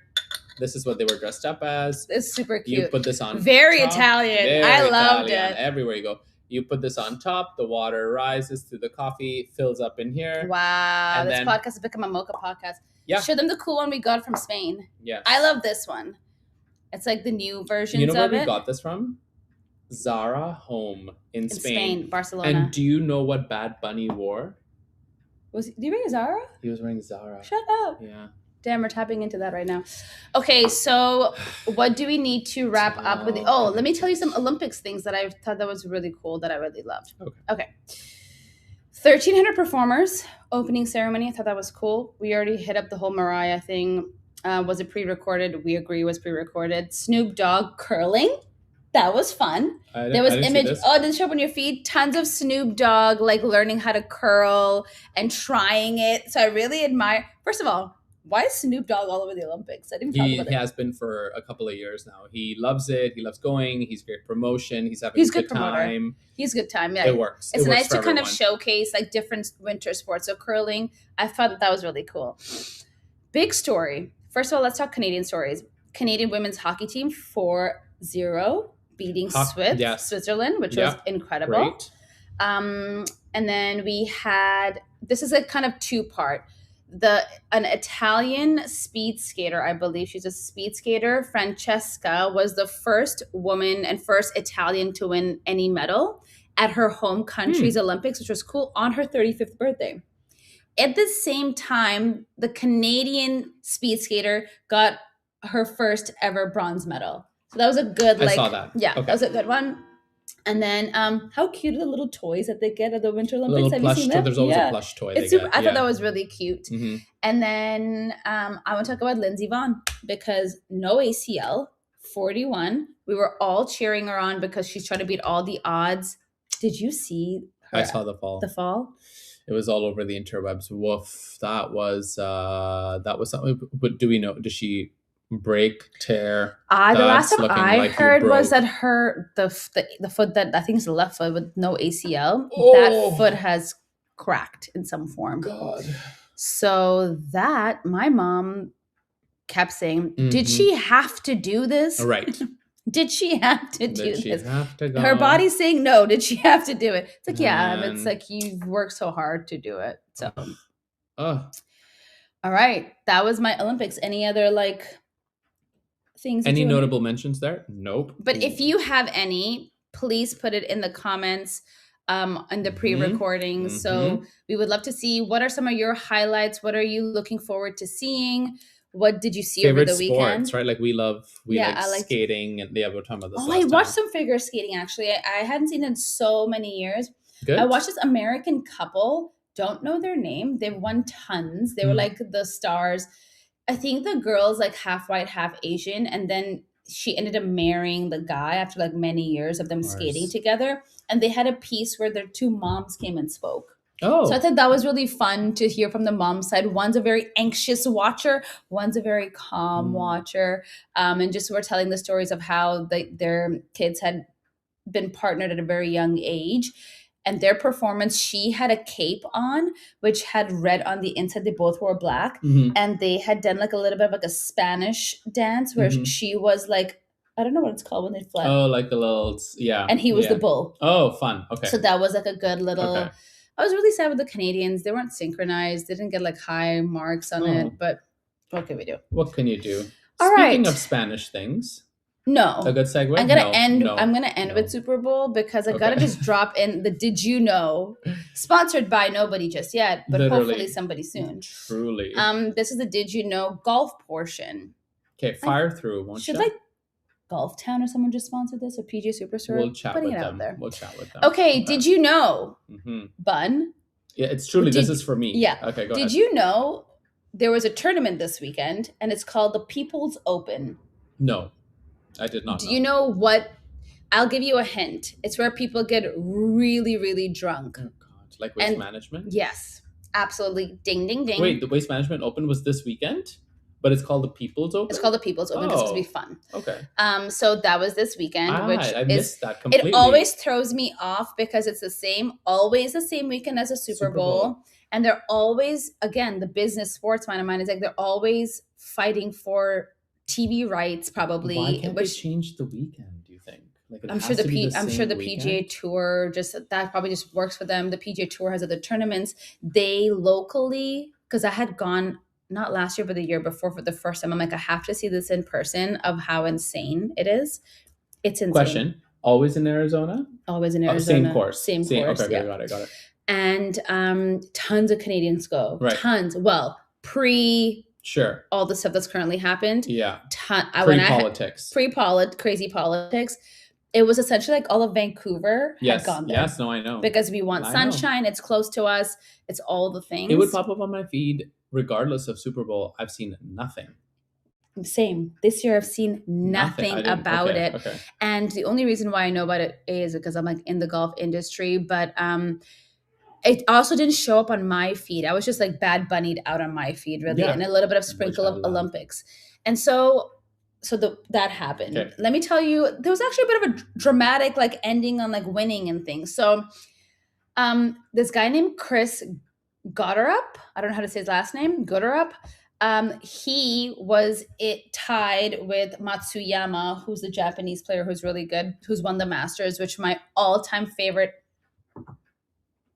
Speaker 2: This is what they were dressed up as.
Speaker 1: It's super cute.
Speaker 2: You put this on
Speaker 1: Very top. Italian. I loved it.
Speaker 2: Everywhere you go. You put this on top. The water rises through the coffee, fills up in here.
Speaker 1: Wow. And this podcast has become a mocha podcast.
Speaker 2: Yeah.
Speaker 1: Show them the cool one we got from Spain.
Speaker 2: Yeah.
Speaker 1: I love this one. It's like the new versions of it.
Speaker 2: You know where we got this from? Zara Home in Spain.
Speaker 1: Barcelona.
Speaker 2: And do you know what Bad Bunny wore?
Speaker 1: Do you wear Zara?
Speaker 2: He was wearing Zara.
Speaker 1: Shut up.
Speaker 2: Yeah.
Speaker 1: Damn, we're tapping into that right now. Okay, so what do we need to wrap up with? Let me tell you some Olympics things that I thought that was really cool, that I really loved. Okay. 1,300 performers, opening ceremony. I thought that was cool. We already hit up the whole Mariah thing. Was it pre-recorded? We agree it was pre-recorded. Snoop Dogg curling. That was fun. There was image. Did it show up on your feed? Tons of Snoop Dogg like learning how to curl and trying it. So I really admire. First of all, why is Snoop Dogg all over the Olympics? I didn't talk about it.
Speaker 2: He has been for a couple of years now. He loves it. He loves going. He's great promotion. He's having a good time.
Speaker 1: He's a good time. Yeah,
Speaker 2: it works.
Speaker 1: It's nice to kind of showcase like different winter sports. So curling, I thought that was really cool. Big story. First of all, let's talk Canadian stories. Canadian women's hockey team 4-0 beating Switzerland, which was incredible.
Speaker 2: Great.
Speaker 1: And then we had, this is a kind of two-part. An Italian speed skater, I believe she's a speed skater, Francesca, was the first woman and first Italian to win any medal at her home country's Olympics, which was cool, on her 35th birthday. At the same time, the Canadian speed skater got her first ever bronze medal. So that was a good,
Speaker 2: I saw that.
Speaker 1: Yeah, that was a good one. And then how cute are the little toys that they get at the Winter
Speaker 2: A
Speaker 1: Olympics?
Speaker 2: little
Speaker 1: Have you
Speaker 2: plush
Speaker 1: seen
Speaker 2: toy.
Speaker 1: them?
Speaker 2: There's always
Speaker 1: Yeah.
Speaker 2: a plush toy.
Speaker 1: It's
Speaker 2: they
Speaker 1: super.
Speaker 2: get.
Speaker 1: I thought that was really cute.
Speaker 2: Mhm.
Speaker 1: And then I want to talk about Lindsey Vonn because no ACL, 41. We were all cheering her on because she's trying to beat all the odds. Did you see her?
Speaker 2: I saw the fall.
Speaker 1: The fall?
Speaker 2: It was all over the interwebs. Woof. That was something. But do we know? Does she break, tear?
Speaker 1: The last
Speaker 2: That's
Speaker 1: time
Speaker 2: looking
Speaker 1: I
Speaker 2: like you
Speaker 1: heard was
Speaker 2: broke.
Speaker 1: that her the foot that I think is the left foot with no ACL,
Speaker 2: Oh.
Speaker 1: that foot has cracked in some form.
Speaker 2: God.
Speaker 1: So that my mom kept saying, did
Speaker 2: Mhm.
Speaker 1: she have to do this?
Speaker 2: Right.
Speaker 1: Did she have to do
Speaker 2: Did she
Speaker 1: this?
Speaker 2: have to go?
Speaker 1: Her body's saying no. Did she have to do it? It's like, yeah, but it's
Speaker 2: Man.
Speaker 1: like you've worked so hard to do it. So,
Speaker 2: Ugh.
Speaker 1: all right, that was my Olympics. Any other like things? that
Speaker 2: Any
Speaker 1: you wanna-
Speaker 2: notable mentions there? Nope.
Speaker 1: But if you have any, please put it in the comments in the pre-recording. So we would love to see what are some of your highlights. What are you looking forward to seeing? What did you see
Speaker 2: favorite
Speaker 1: over the weekend?
Speaker 2: sports, right? Like we
Speaker 1: Yeah, I
Speaker 2: like
Speaker 1: like-
Speaker 2: skating, and we're talking about this.
Speaker 1: Oh,
Speaker 2: last
Speaker 1: I watched
Speaker 2: time.
Speaker 1: some figure skating actually. I hadn't seen it in so many years.
Speaker 2: Good.
Speaker 1: I watched this American couple. Don't know their name. They've won tons. They were like the stars. I think the girl's like half white, half Asian, and then she ended up marrying the guy after like many years of them skating together. And they had a piece where their two moms came and spoke.
Speaker 2: Oh,
Speaker 1: So I thought that was really fun to hear from the mom side. One's a very anxious watcher, one's a very calm watcher, and just were telling the stories of how their kids had been partnered at a very young age. And their performance, she had a cape on, which had red on the inside. They both wore black. And they had done like a little bit of like a Spanish dance where she was like, I don't know what it's called when they flip.
Speaker 2: Oh, like the little, yeah.
Speaker 1: And he was the bull.
Speaker 2: Oh, fun. Okay.
Speaker 1: So that was like a good little...
Speaker 2: Okay.
Speaker 1: I was really sad with the Canadians. They weren't synchronized. They didn't get like high marks on it. But what can we do?
Speaker 2: What can you do?
Speaker 1: All
Speaker 2: Speaking
Speaker 1: right.
Speaker 2: of Spanish things,
Speaker 1: No.
Speaker 2: a good segue.
Speaker 1: I'm gonna end.
Speaker 2: No.
Speaker 1: I'm gonna end with Super Bowl because I gotta
Speaker 2: Okay.
Speaker 1: just drop in the "Did you know?" Sponsored by nobody just yet, but
Speaker 2: Literally.
Speaker 1: hopefully somebody soon.
Speaker 2: Truly.
Speaker 1: This is the "Did you know?" golf portion.
Speaker 2: Okay, fire through. Won't
Speaker 1: Should
Speaker 2: you?
Speaker 1: like Golf Town or someone just sponsored this or PGA Superstore?
Speaker 2: We'll chat
Speaker 1: Putting
Speaker 2: with
Speaker 1: it
Speaker 2: them.
Speaker 1: out there.
Speaker 2: We'll chat with them.
Speaker 1: Okay. Did you know, Bun?
Speaker 2: Yeah, it's truly. This is for me.
Speaker 1: Yeah.
Speaker 2: Okay, go ahead.
Speaker 1: Did you know there was a tournament this weekend and it's called the People's Open?
Speaker 2: No, I did not.
Speaker 1: Do you know what? I'll give you a hint. It's where people get really, really drunk.
Speaker 2: Oh God! Like waste management.
Speaker 1: Yes, absolutely. Ding, ding, ding.
Speaker 2: Wait, the Waste Management Open was this weekend, but it's called the People's Open.
Speaker 1: It's called the People's Open because it's gonna be fun.
Speaker 2: Okay.
Speaker 1: So that was this weekend, which
Speaker 2: I missed that completely.
Speaker 1: It always throws me off because it's always the same weekend as a Super Bowl. And they're always, again, the business sports mind of mine is like they're always fighting for TV rights, probably.
Speaker 2: Why can't they change the weekend? Do you think? Like
Speaker 1: I'm sure the PGA Tour that probably just works for them. The PGA Tour has other tournaments. They locally, because I had gone not last year but the year before for the first time. I'm like, I have to see this in person of how insane it is. It's insane.
Speaker 2: Question: always in Arizona?
Speaker 1: Always in Arizona.
Speaker 2: Same course.
Speaker 1: Same course.
Speaker 2: Okay,
Speaker 1: yeah.
Speaker 2: got it.
Speaker 1: And tons of Canadians go.
Speaker 2: Right.
Speaker 1: Tons. Well,
Speaker 2: Sure.
Speaker 1: all the stuff that's currently happened.
Speaker 2: Yeah.
Speaker 1: Pre-politics. Crazy politics. It was essentially like all of Vancouver had gone there.
Speaker 2: Yes, no, I know.
Speaker 1: Because we want sunshine. It's close to us. It's all the things.
Speaker 2: It would pop up on my feed regardless of Super Bowl. I've seen nothing.
Speaker 1: Same. This year I've seen nothing about it.
Speaker 2: Okay.
Speaker 1: And the only reason why I know about it is because I'm like in the golf industry. But it also didn't show up on my feed. I was just like Bad Bunnied out on my feed, really. Yeah. And a little bit of sprinkle of Olympics. And so that happened. Okay. Let me tell you, there was actually a bit of a dramatic like ending on like winning and things. So this guy named Chris Gotterup, I don't know how to say his last name, Gotterup. He was tied with Matsuyama, who's the Japanese player who's really good, who's won the Masters, which my all-time favorite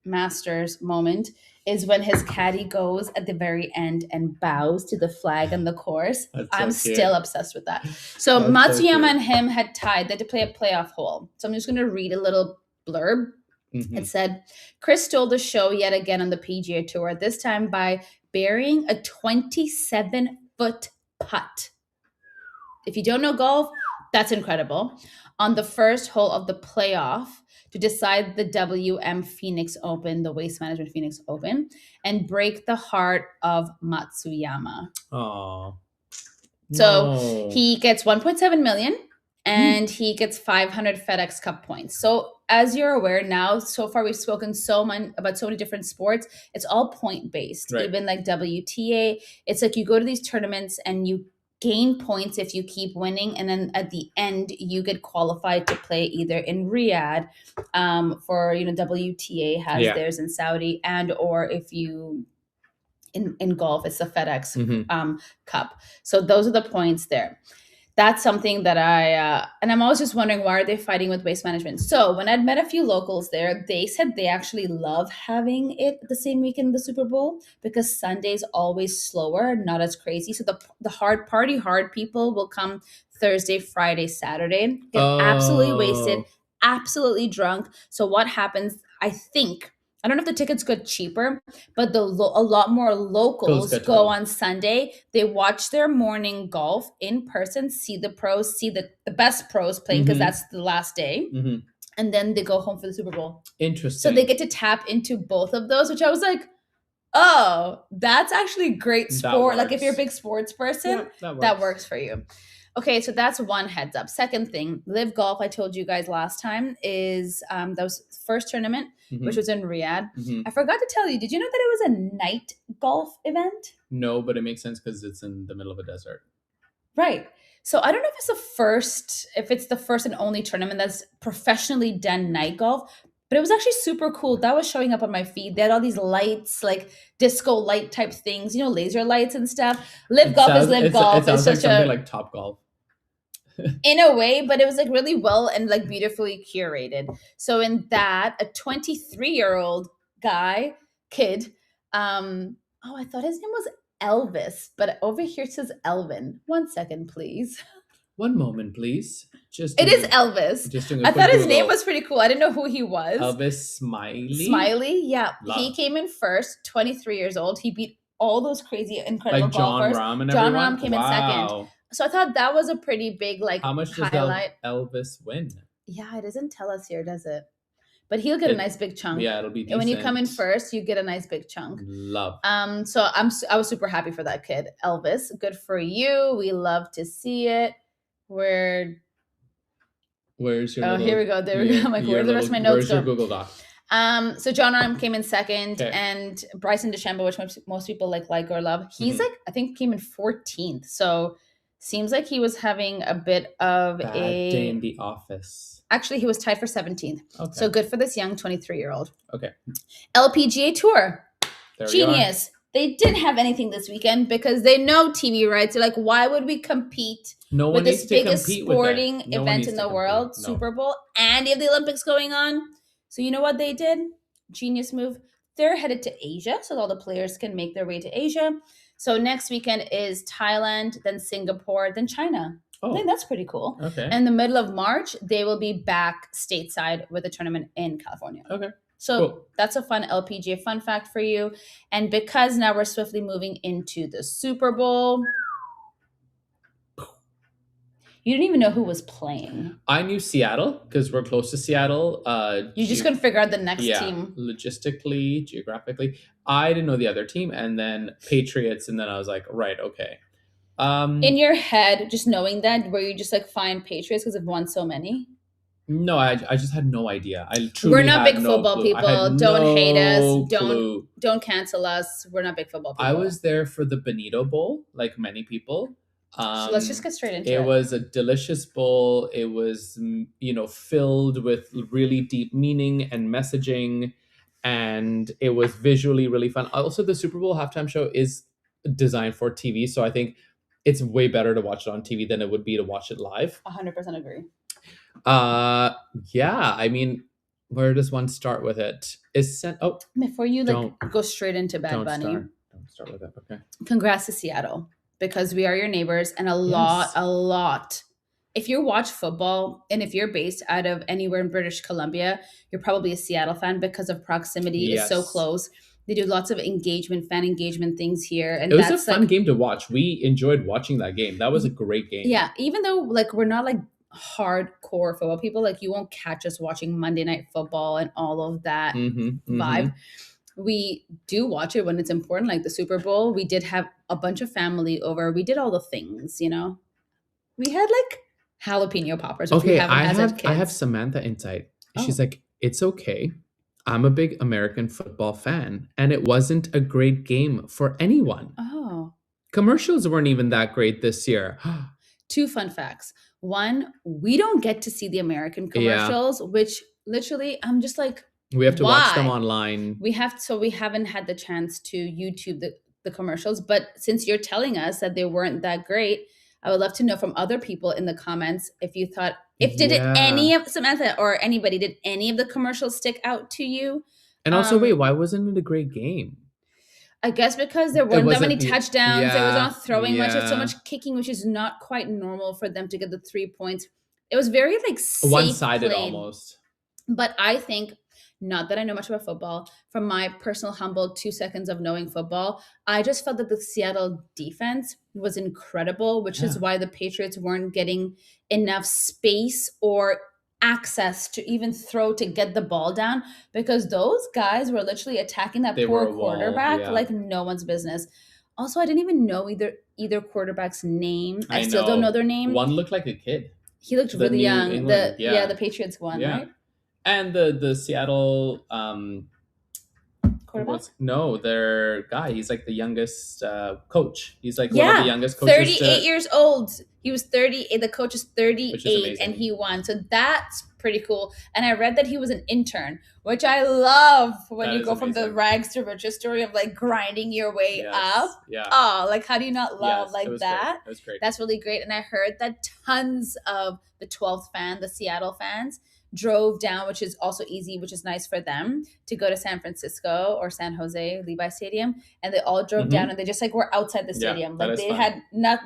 Speaker 1: Masters moment is when his caddy goes at the very end and bows to the flag on the course. I'm still obsessed with that. So Matsuyama and him had tied. They had to play a playoff hole. So I'm just going to read a little blurb. Mm-hmm. It said, Chris stole the show yet again on the PGA Tour, this time by burying a 27-foot putt. If you don't know golf, That's incredible. On the first hole of the playoff to decide the WM Phoenix Open, the Waste Management Phoenix Open, and break the heart of Matsuyama.
Speaker 2: Oh.
Speaker 1: So he gets 1.7 million and he gets 500 FedEx Cup points. So as you're aware now, so far we've spoken about so many different sports. It's all point based.
Speaker 2: Right.
Speaker 1: Even like WTA, it's like you go to these tournaments and you gain points if you keep winning, and then at the end you get qualified to play either in Riyadh, for WTA has theirs in Saudi, and or if you in golf it's the FedEx Cup. So those are the points there. That's something that and I'm always just wondering, why are they fighting with Waste Management? So when I'd met a few locals there, they said they actually love having it the same weekend in the Super Bowl because Sunday's always slower, not as crazy. So the hard people will come Thursday, Friday, Saturday, get absolutely wasted, absolutely drunk. So what happens, I don't know if the tickets get cheaper, but a lot more locals go on Sunday. They watch their morning golf in person, see the pros, see the best pros playing because that's the last day. And then they go home for the Super Bowl.
Speaker 2: Interesting.
Speaker 1: So they get to tap into both of those, which I was like, oh, that's actually great sport. Like if you're a big sports person, that works for you. Okay, so that's one heads up. Second thing, LIV Golf, I told you guys last time, is that was first tournament, which was in Riyadh. I forgot to tell you, did you know that it was a night golf event?
Speaker 2: No, but it makes sense because it's in the middle of a desert.
Speaker 1: Right. So I don't know if it's the first and only tournament that's professionally done night golf, but it was actually super cool. That was showing up on my feed. They had all these lights, like disco light type things, laser lights and stuff. LIV Golf is LIV Golf.
Speaker 2: It sounds like something like Top Golf.
Speaker 1: In a way, but it was like really well and like beautifully curated. So in that, a 23-year-old kid, I thought his name was Elvis, but over here it says Elvin. 1 second, please.
Speaker 2: One moment, please.
Speaker 1: It is Elvis. I thought his name was pretty cool. I didn't know who he was.
Speaker 2: Elvis Smiley?
Speaker 1: Smiley, yeah. Love. He came in first, 23 years old. He beat all those crazy, incredible golfers.
Speaker 2: John Rahm and
Speaker 1: John Rahm came in second. So I thought that was a pretty big
Speaker 2: how much does Elvis win?
Speaker 1: Yeah, it doesn't tell us here, does it? But he'll get a nice big chunk.
Speaker 2: Yeah, it'll be decent.
Speaker 1: And when you come in first, you get a nice big chunk.
Speaker 2: Love.
Speaker 1: So I was super happy for that kid, Elvis. Good for you. We love to see it. Where's your
Speaker 2: little,
Speaker 1: here we go. There we go. I'm like, where the rest of my notes
Speaker 2: go? Where's your Google Doc?
Speaker 1: So John Rahm came in second, and Bryson DeChambeau, which most people like or love, he's I think came in 14th. So seems like he was having a bit of
Speaker 2: bad day in the office.
Speaker 1: Actually, he was tied for 17th. Okay. So good for this young 23-year-old.
Speaker 2: Okay.
Speaker 1: LPGA Tour.
Speaker 2: There
Speaker 1: Genius. They didn't have anything this weekend because they know TV rights. They're like, why would we compete with this biggest sporting event in the world, Super Bowl, and you have the Olympics going on? So you know what they did? Genius move. They're headed to Asia, so all the players can make their way to Asia. So next weekend is Thailand, then Singapore, then China. I think that's pretty cool.
Speaker 2: Okay.
Speaker 1: And in the middle of March, they will be back stateside with a tournament in California.
Speaker 2: Okay.
Speaker 1: So that's a fun LPGA fun fact for you. And because now we're swiftly moving into the Super Bowl, you didn't even know who was playing.
Speaker 2: I knew Seattle because we're close to Seattle.
Speaker 1: You just couldn't figure out the next team.
Speaker 2: Logistically, geographically. I didn't know the other team. And then Patriots. And then I was like, right, okay.
Speaker 1: In your head, just knowing that, were you just like, fine, Patriots because they've won so many?
Speaker 2: No, I just had no idea.
Speaker 1: We're not big football people. Don't hate us. Don't cancel us. We're not big football people.
Speaker 2: I was there for the Bonito Bowl, like many people.
Speaker 1: So let's just get straight into it.
Speaker 2: It was a delicious bowl. It was, filled with really deep meaning and messaging, and it was visually really fun. Also, the Super Bowl halftime show is designed for TV, so I think it's way better to watch it on TV than it would be to watch it live.
Speaker 1: 100% agree.
Speaker 2: Yeah, I mean, where does one start with it?
Speaker 1: Before you go straight into Bad Bunny.
Speaker 2: Don't start with it. Okay.
Speaker 1: Congrats to Seattle, because we are your neighbors, and a lot. If you watch football and if you're based out of anywhere in British Columbia, you're probably a Seattle fan because of proximity. It's so close. They do lots of fan engagement things here. And
Speaker 2: it was a fun game to watch. We enjoyed watching that game. That was a great game.
Speaker 1: Yeah. Even though we're not hardcore football people. Like you won't catch us watching Monday Night Football and all of that
Speaker 2: Mm-hmm,
Speaker 1: vibe. We do watch it when it's important, like the Super Bowl. We did have a bunch of family over. We did all the things, you know. We had like jalapeno poppers, which we haven't had as kids.
Speaker 2: I have Samantha insight.
Speaker 1: Oh.
Speaker 2: She's like, it's okay. I'm a big American football fan, and it wasn't a great game for anyone.
Speaker 1: Oh.
Speaker 2: Commercials weren't even that great this year.
Speaker 1: 2 fun facts. One, we don't get to see the American commercials, which literally I'm just like,
Speaker 2: we have to
Speaker 1: why?
Speaker 2: watch them online.
Speaker 1: We haven't had the chance to YouTube the commercials. But since you're telling us that they weren't that great, I would love to know from other people in the comments if you thought, did any of Samantha or anybody, did any of the commercials stick out to you?
Speaker 2: And also, wait, why wasn't it a great game?
Speaker 1: I guess because there weren't that many touchdowns. There was not throwing much. There's so much kicking, which is not quite normal for them to get the 3 points. It was very like safe
Speaker 2: one-sided
Speaker 1: played.
Speaker 2: almost.
Speaker 1: But I think, not that I know much about football, from my personal humble 2 seconds of knowing football, I just felt that the Seattle defense was incredible, which is why the Patriots weren't getting enough space or access to even throw to get the ball down, because those guys were literally attacking that poor quarterback like no one's business. Also, I didn't even know either quarterback's name. I still don't know their name.
Speaker 2: One looked like a kid.
Speaker 1: He looked really young. The Patriots one, right?
Speaker 2: And the Seattle
Speaker 1: quarterback?
Speaker 2: No, their guy. He's like the youngest coach. He's like one of the youngest coaches.
Speaker 1: 38 years old. He was 38. The coach is 38 and he won. So that's pretty cool. And I read that he was an intern, which I love when you go from the rags to riches story of like grinding your way up.
Speaker 2: Yeah.
Speaker 1: Oh, like how do you not love that?
Speaker 2: Great. It was great.
Speaker 1: That's really great. And I heard that tons of the 12th fan, the Seattle fans, drove down, which is also easy, which is nice for them, to go to San Francisco or San Jose, Levi Stadium, and they all drove down and they just like were outside the stadium. Like they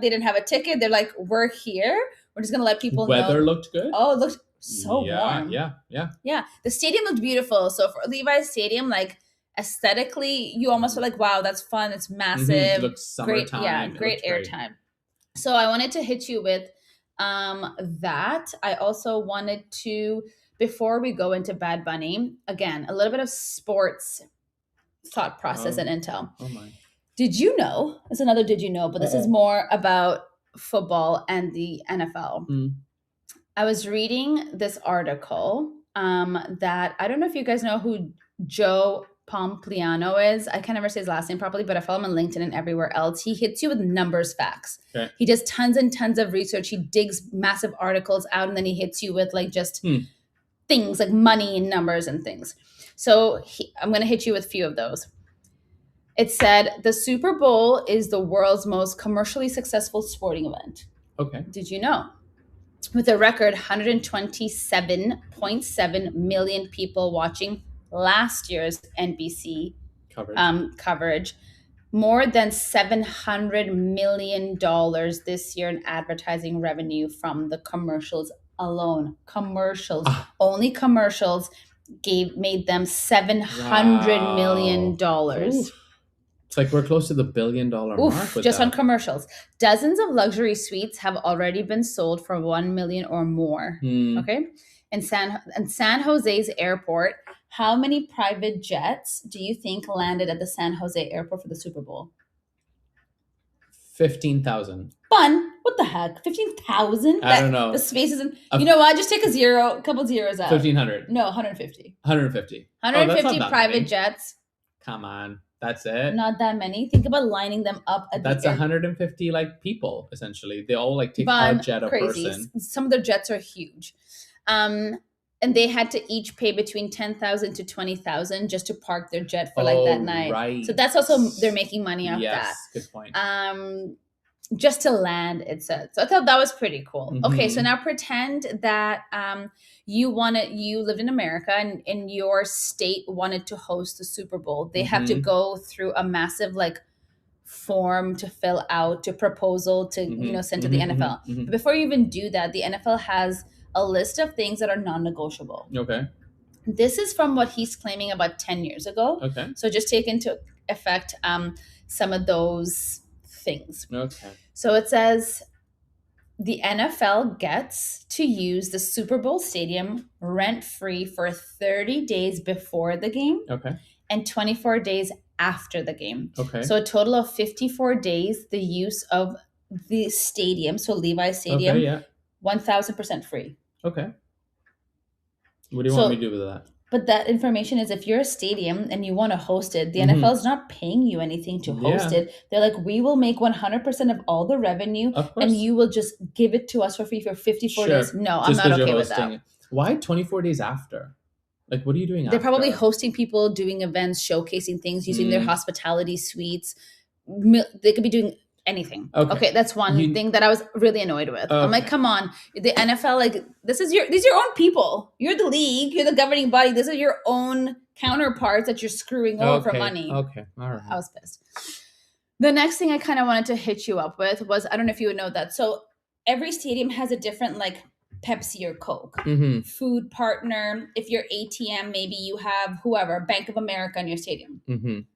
Speaker 1: didn't have a ticket. They're like, we're here. We're just gonna let people know.
Speaker 2: Weather looked good.
Speaker 1: Oh, it looked so warm.
Speaker 2: Yeah.
Speaker 1: The stadium looked beautiful. So for Levi Stadium, like aesthetically, you almost feel like, wow, that's fun. It's massive.
Speaker 2: Looks summertime.
Speaker 1: Great airtime. So I wanted to hit you with that. I also wanted to, before we go into Bad Bunny, again, a little bit of sports thought process and intel.
Speaker 2: Oh my.
Speaker 1: Did you know? It's another did you know, but this is more about football and the NFL. I was reading this article that, I don't know if you guys know who Joe Pompliano is. I can never say his last name properly, but I follow him on LinkedIn and everywhere else. He hits you with numbers facts.
Speaker 2: Okay. He
Speaker 1: does tons and tons of research. He digs massive articles out and then he hits you with like just things like money and numbers and things. So I'm going to hit you with a few of those. It said the Super Bowl is the world's most commercially successful sporting event.
Speaker 2: Okay.
Speaker 1: Did you know? With a record 127.7 million people watching last year's NBC coverage, more than $700 million this year in advertising revenue from the commercials alone. Only commercials made them $700 million.
Speaker 2: Ooh. It's like we're close to the $1 billion mark with
Speaker 1: just on commercials. Dozens of luxury suites have already been sold for $1 million or more. Okay, in San Jose's airport, how many private jets do you think landed at the San Jose airport for the Super Bowl?
Speaker 2: 15,000.
Speaker 1: Fun. What the heck? 15,000?
Speaker 2: I don't know.
Speaker 1: The space isn't. You know what? Just take a couple zeros out.
Speaker 2: 1,500.
Speaker 1: No, 150.
Speaker 2: 150.
Speaker 1: 150 private jets.
Speaker 2: Come on. That's it.
Speaker 1: Not that many. Think about lining them up at
Speaker 2: That's 150 like people essentially. They all like take a jet a person.
Speaker 1: Some of their jets are huge, and they had to each pay between $10,000 to $20,000 just to park their jet for that night.
Speaker 2: Right.
Speaker 1: So that's also they're making money off that.
Speaker 2: Yes, good point.
Speaker 1: Just to land, it said. So I thought that was pretty cool. Okay, so now pretend that you lived in America and your state wanted to host the Super Bowl. They have to go through a massive form to fill out, to proposal to send to the NFL. But before you even do that, the NFL has a list of things that are non-negotiable.
Speaker 2: Okay.
Speaker 1: This is from what he's claiming about 10 years ago.
Speaker 2: Okay.
Speaker 1: So just take into effect some of those things.
Speaker 2: Okay.
Speaker 1: So it says the NFL gets to use the Super Bowl stadium rent-free for 30 days before the game
Speaker 2: Okay.
Speaker 1: and 24 days after the game.
Speaker 2: Okay.
Speaker 1: So a total of 54 days the use of the stadium, so Levi Stadium,
Speaker 2: Okay, yeah.
Speaker 1: 1,000% free.
Speaker 2: Okay. What do you want me to do with that?
Speaker 1: But that information is if you're a stadium and you want to host it, the NFL is not paying you anything to host it. They're like, we will make 100% of all the revenue and you will just give it to us for free for 54 days. No, I'm not okay with that.
Speaker 2: Why 24 days after? Like, what are you doing
Speaker 1: They're
Speaker 2: after?
Speaker 1: probably hosting people, doing events, showcasing things, using their hospitality suites. They could be doing anything. Okay, that's one thing that I was really annoyed with. I'm like, come on, the NFL, like these are your own people. You're the league, you're the governing body. This is your own counterparts that you're screwing over for money.
Speaker 2: Okay, all right.
Speaker 1: I was pissed. The next thing I kind of wanted to hit you up with was, I don't know if you would know that. So every stadium has a different like Pepsi or Coke, food partner. If you're ATM, maybe you have whoever, Bank of America in your stadium.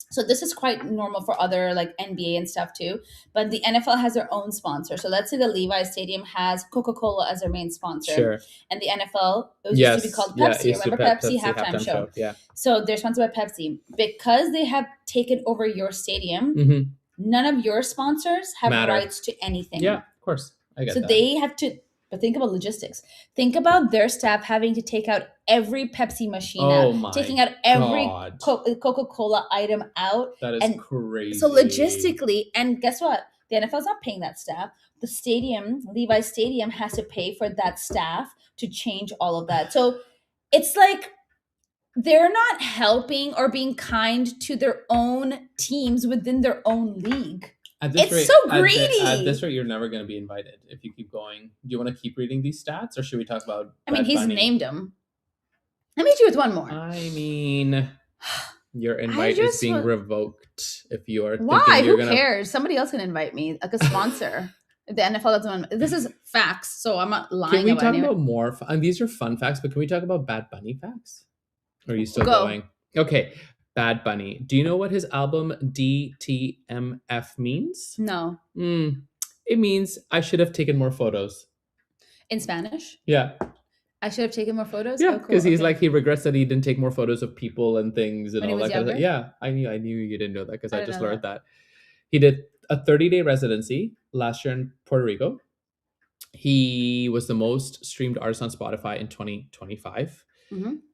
Speaker 1: So this is quite normal for other like NBA and stuff too. But the NFL has their own sponsor. So let's say the Levi Stadium has Coca-Cola as their main sponsor. Sure. And the NFL, it was used to be called Pepsi. Remember Pepsi halftime show? Yeah. So they're sponsored by Pepsi. Because they have taken over your stadium, none of your sponsors have rights to anything.
Speaker 2: Yeah, of course. I get that.
Speaker 1: So they have to... But think about logistics. Think about their staff having to take out every Pepsi machine out, taking out every Coca-Cola item out.
Speaker 2: That is crazy.
Speaker 1: So logistically, and guess what? The NFL's not paying that staff. The stadium, Levi Stadium, has to pay for that staff to change all of that. So it's like they're not helping or being kind to their own teams within their own league. It's so greedy.
Speaker 2: At this rate, you're never going to be invited if you keep going. Do you want to keep reading these stats, or should we talk about?
Speaker 1: I mean, he's named them. Let me hit you with one more.
Speaker 2: I mean, your invite is being revoked if you are.
Speaker 1: Why? Who cares? Somebody else can invite me, like a sponsor. If the NFL doesn't want. This is facts, so I'm not lying.
Speaker 2: Can we talk about more? These are fun facts, but can we talk about Bad Bunny facts? Or are you still going? Okay. Bad Bunny. Do you know what his album DTMF means?
Speaker 1: No.
Speaker 2: It means I should have taken more photos.
Speaker 1: In Spanish?
Speaker 2: Yeah.
Speaker 1: I should have taken more photos?
Speaker 2: Yeah, because he's like, he regrets that he didn't take more photos of people and things and all that kind of stuff. Yeah, I knew you didn't know that because I just learned that. He did a 30-day residency last year in Puerto Rico. He was the most streamed artist on Spotify in 2025.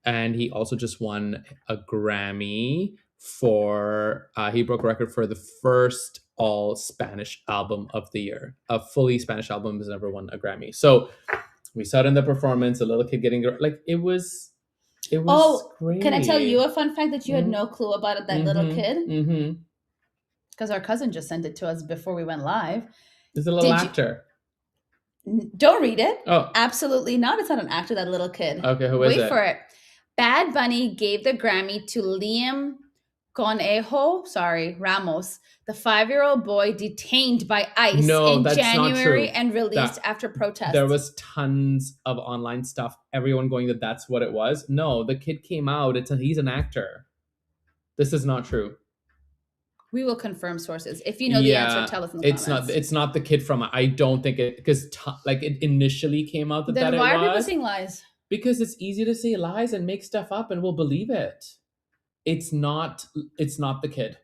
Speaker 2: And he also just won a Grammy for, he broke a record for the first all Spanish album of the year. A fully Spanish album has never won a Grammy. So we saw it in the performance, a little kid getting, like, it was great.
Speaker 1: Can I tell you a fun fact that you had no clue about it, that little kid? Because our cousin just sent it to us before we went live.
Speaker 2: There's a little actor.
Speaker 1: Don't read it.
Speaker 2: Oh.
Speaker 1: Absolutely not. It's not an actor, that little kid.
Speaker 2: Okay, who is it?
Speaker 1: Wait for it. Bad Bunny gave the Grammy to Liam Ramos, the 5-year-old boy detained by ICE in January and released after protests.
Speaker 2: There was tons of online stuff, everyone going that that's what it was. No, the kid came out. He's an actor. This is not true.
Speaker 1: We will confirm sources. If you know the answer, tell us in the comments.
Speaker 2: It's not the kid from, I don't think it, because it initially came out that it was.
Speaker 1: Then why are people saying lies?
Speaker 2: Because it's easy to say lies and make stuff up and we'll believe it. It's not the kid.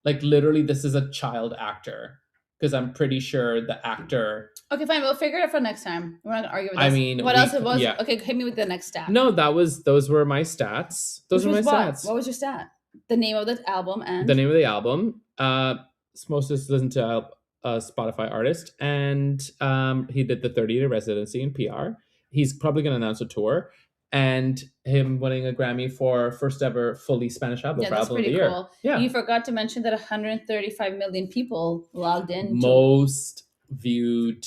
Speaker 2: Like, literally, this is a child actor. Because I'm pretty sure the actor...
Speaker 1: Okay, fine. We'll figure it out for next time. We're not going to argue with this. I mean... What else it was? Yeah. Okay, hit me with the next stat.
Speaker 2: No, those were my stats. Those were my stats.
Speaker 1: What was your stat? The name of the album and...
Speaker 2: The name of the album. Most listened to a Spotify artist. And he did the 30-day residency in PR. He's probably going to announce a tour. And him winning a Grammy for first ever fully Spanish album for Album of the Year.
Speaker 1: Cool. Yeah, you forgot to mention that 135 million people logged in.
Speaker 2: Most viewed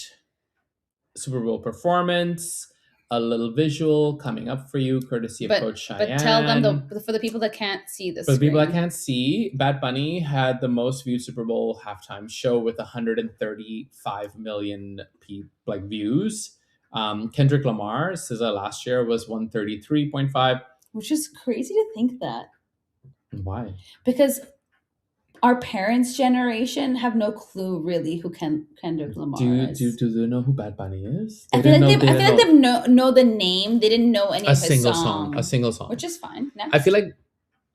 Speaker 2: Super Bowl performance, a little visual coming up for you, courtesy of Coach Cheyenne.
Speaker 1: But tell them, for the people that can't see this.
Speaker 2: For the people that can't see, Bad Bunny had the most viewed Super Bowl halftime show with 135 million views. Kendrick Lamar, SZA last year was 133.5.
Speaker 1: Which is crazy to think that.
Speaker 2: Why?
Speaker 1: Because our parents' generation have no clue really who Kendrick Lamar is.
Speaker 2: Do they know who Bad Bunny is?
Speaker 1: I feel like they know the name. They didn't know any of his songs.
Speaker 2: A single song.
Speaker 1: Which is fine. Next.
Speaker 2: I feel like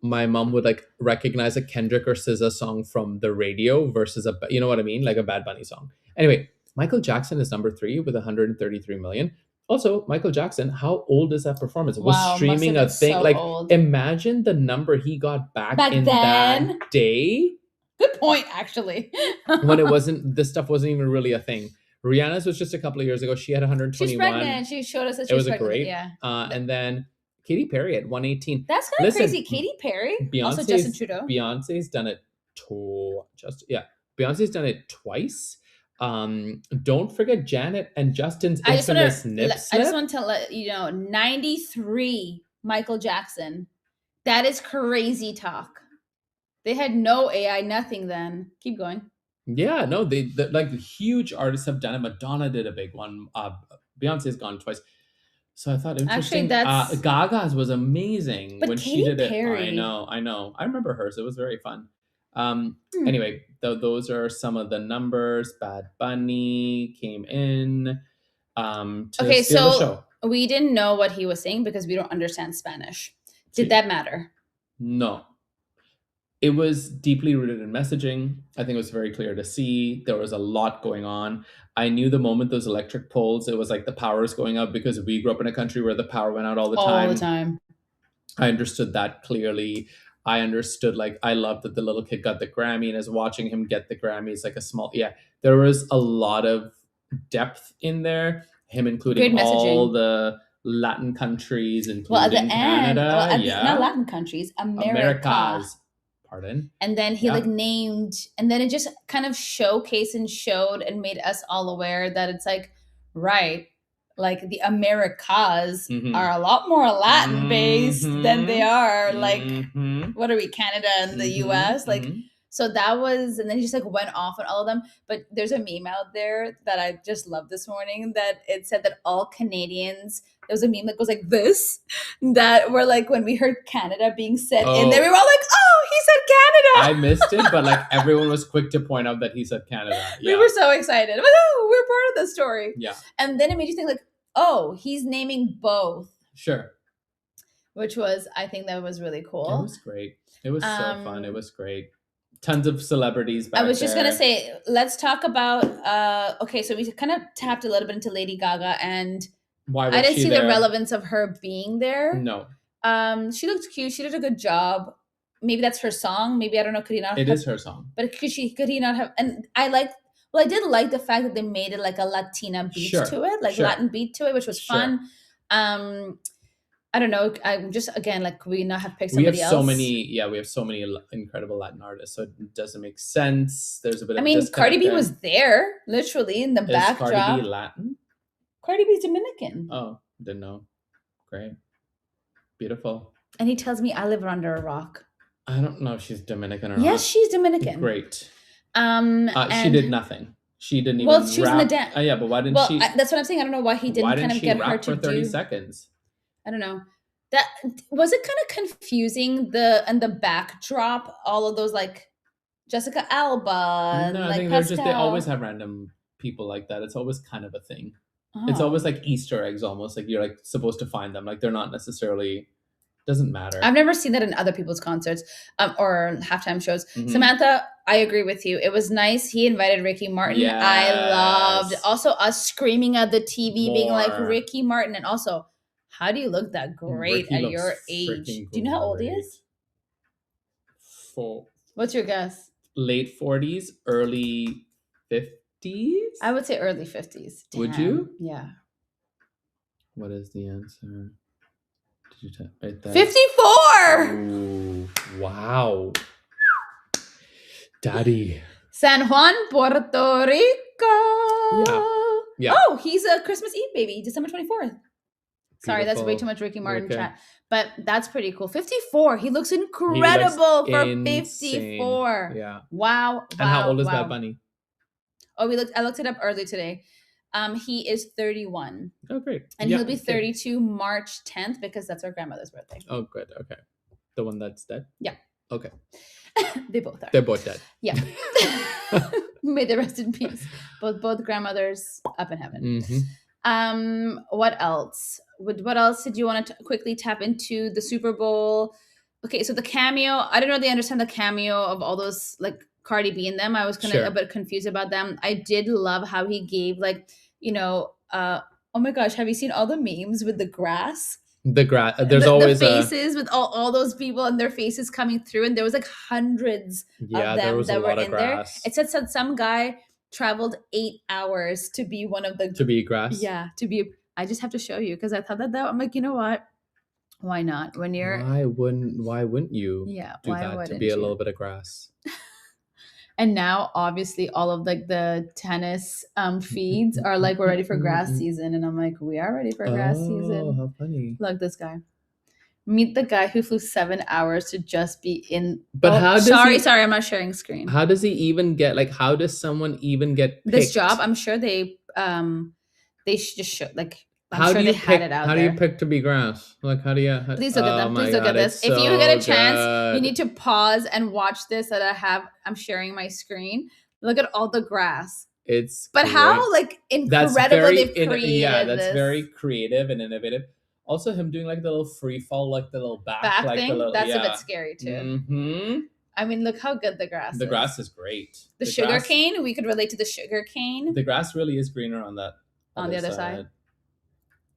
Speaker 2: my mom would like recognize a Kendrick or SZA song from the radio versus you know what I mean? Like a Bad Bunny song. Anyway, Michael Jackson is number 3 with 133 million. Also, Michael Jackson, how old is that performance? Was streaming a thing? So like, old. Imagine the number he got back in that day.
Speaker 1: Good point, actually.
Speaker 2: When this stuff wasn't even really a thing. Rihanna's was just a couple of years ago. She had 121.
Speaker 1: She's pregnant. She showed us that she was pregnant. Great. Yeah.
Speaker 2: And then Katy Perry at 118.
Speaker 1: That's kind of crazy. Katy Perry. Also Justin Trudeau.
Speaker 2: Beyonce's done it Beyonce's done it twice. Don't forget Janet and Justin's infamous nip slip.
Speaker 1: I just want to let you know, 93 Michael Jackson. That is crazy talk. They had no AI, nothing then. Keep going.
Speaker 2: Yeah, no, they like huge artists have done it. Madonna did a big one. Beyonce's gone twice. So I thought interesting. Actually, Gaga's was amazing when she did Perry. It. I know. I remember hers. It was very fun. Anyway, those are some of the numbers. Bad Bunny came in. To steal the show.
Speaker 1: We didn't know what he was saying because we don't understand Spanish. Did that matter?
Speaker 2: No. It was deeply rooted in messaging. I think it was very clear to see. There was a lot going on. I knew the moment those electric poles, it was like the power is going up because we grew up in a country where the power went out all the time.
Speaker 1: All the time.
Speaker 2: I understood that clearly. I understood, like, I loved that the little kid got the Grammy, and as watching him get the Grammy is like a small, there was a lot of depth in there. Him including all the Latin countries, including Canada.
Speaker 1: Not Latin countries, Americas.
Speaker 2: Pardon.
Speaker 1: And then he named, and then it just kind of showcased and showed and made us all aware that it's like, right, like the Americas are a lot more Latin based than they are like, what are we, Canada and the US? Like, so that was, and then he just like went off on all of them. But there's a meme out there that I just loved this morning that it said that all Canadians, there was a meme that goes like this, that were like, when we heard Canada being said in there, we were all like, oh, he said Canada.
Speaker 2: I missed it, but like everyone was quick to point out that he said Canada.
Speaker 1: Yeah. We were so excited. Like, oh, we're part of the story.
Speaker 2: Yeah.
Speaker 1: And then it made you think like, oh, he's naming both.
Speaker 2: Sure.
Speaker 1: Which was, I think that was really cool.
Speaker 2: It was great. It was so fun. It was great. Tons of celebrities back
Speaker 1: I was just going to say, let's talk about, okay, so we kind of tapped a little bit into Lady Gaga, and
Speaker 2: why was
Speaker 1: I didn't
Speaker 2: she
Speaker 1: see
Speaker 2: there?
Speaker 1: The relevance of her being there.
Speaker 2: No.
Speaker 1: She looked cute. She did a good job. Maybe that's her song. Maybe, I don't know, could he not
Speaker 2: It is her song.
Speaker 1: But could he not have, and I did like the fact that they made it like a Latina beat to it, like Latin beat to it, which was fun. I don't know. I'm just, again, like, could we not have picked somebody else?
Speaker 2: We have so many incredible Latin artists, so it doesn't make sense. There's a bit of disconnect.
Speaker 1: Cardi B was there, literally, in the backdrop. Is
Speaker 2: Cardi B Latin?
Speaker 1: Cardi B's Dominican.
Speaker 2: Oh, didn't know. Great. Beautiful.
Speaker 1: And he tells me I live under a rock.
Speaker 2: I don't know if she's Dominican or not.
Speaker 1: Yes, she's Dominican.
Speaker 2: Great. She did nothing. She didn't even
Speaker 1: Well, she was in the dance.
Speaker 2: Yeah, but why didn't she?
Speaker 1: That's what I'm saying. I don't know why he didn't kind of get her to do.
Speaker 2: for 30 seconds?
Speaker 1: I don't know. That was it kind of confusing, the backdrop, all of those like Jessica Alba.
Speaker 2: No, I think they always have random people like that. It's always kind of a thing. Oh. It's always like Easter eggs, almost like you're like supposed to find them. Like they're not necessarily, doesn't matter.
Speaker 1: I've never seen that in other people's concerts or halftime shows. Samantha, I agree with you. It was nice. He invited Ricky Martin. Yes. I loved also us screaming at the TV, being like Ricky Martin, and also, how do you look that great at your age? Do you know how old he is? What's your guess?
Speaker 2: Late 40s, early 50s?
Speaker 1: I would say early 50s. Damn.
Speaker 2: Would you?
Speaker 1: Yeah.
Speaker 2: What is the answer? Did you type right there?
Speaker 1: 54!
Speaker 2: Ooh, wow. Daddy.
Speaker 1: San Juan, Puerto Rico.
Speaker 2: Yeah.
Speaker 1: Oh, he's a Christmas Eve baby, December 24th. Sorry, that's way too much Ricky Martin chat. But that's pretty cool. 54. He looks incredible for 54.
Speaker 2: Yeah.
Speaker 1: Wow.
Speaker 2: And how old is Bad Bunny?
Speaker 1: Oh, I looked it up early today. He is 31.
Speaker 2: Oh, great.
Speaker 1: And he'll be 32 March 10th because that's our grandmother's birthday.
Speaker 2: Oh, good. Okay. The one that's dead?
Speaker 1: Yeah.
Speaker 2: Okay.
Speaker 1: They both are.
Speaker 2: They're both dead.
Speaker 1: Yeah. May they rest in peace. Both grandmothers up in heaven. What else? What else did you want to quickly tap into? The Super Bowl. Okay, so the cameo. I don't really understand the cameo of all those like Cardi B in them. I was kind of a bit confused about them. I did love how he gave like, oh my gosh, have you seen all the memes with the grass?
Speaker 2: There's always
Speaker 1: the faces with all those people and their faces coming through, and there was like hundreds of them that were in there. It said some guy traveled 8 hours to be one of the
Speaker 2: grass.
Speaker 1: Yeah, to be. I just have to show you because I thought that I'm like, you know what? Why not? When you're
Speaker 2: why wouldn't you do that to be a little bit of grass?
Speaker 1: And now, obviously, all of like the tennis feeds are like, we're ready for grass season, and I'm like, we are ready for grass season.
Speaker 2: How funny!
Speaker 1: Look, this guy. Meet the guy who flew 7 hours to just be in.
Speaker 2: But how does
Speaker 1: sorry, I'm not sharing screen.
Speaker 2: How does he even get like? How does someone even get picked?
Speaker 1: This job? I'm sure they should just show like. I'm sure they had it out
Speaker 2: How do you pick to be grass? Like, how do you?
Speaker 1: Please look at them. Please look at this. If you get a chance, you need to pause and watch this. I'm sharing my screen. Look at all the grass.
Speaker 2: But great.
Speaker 1: How like incredible they've created.
Speaker 2: Yeah, that's very creative and innovative. Also, him doing like the little free fall, like the little back like
Speaker 1: thing.
Speaker 2: The little,
Speaker 1: that's a bit scary too.
Speaker 2: Mm-hmm.
Speaker 1: I mean, look how good the grass is.
Speaker 2: The grass is great.
Speaker 1: The sugar cane. We could relate to the sugar cane.
Speaker 2: The grass really is greener on that.
Speaker 1: On the other side.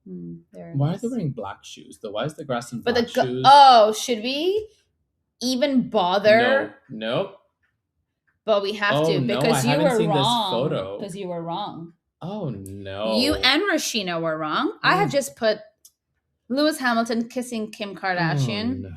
Speaker 2: Why are they wearing black shoes though? Why is the grass in black shoes?
Speaker 1: Should we even bother?
Speaker 2: No.
Speaker 1: But we have to because you were wrong.
Speaker 2: Photo.
Speaker 1: Because you were wrong.
Speaker 2: Oh no.
Speaker 1: You and Rashina were wrong. I have just put Lewis Hamilton kissing Kim Kardashian.
Speaker 2: Oh, no.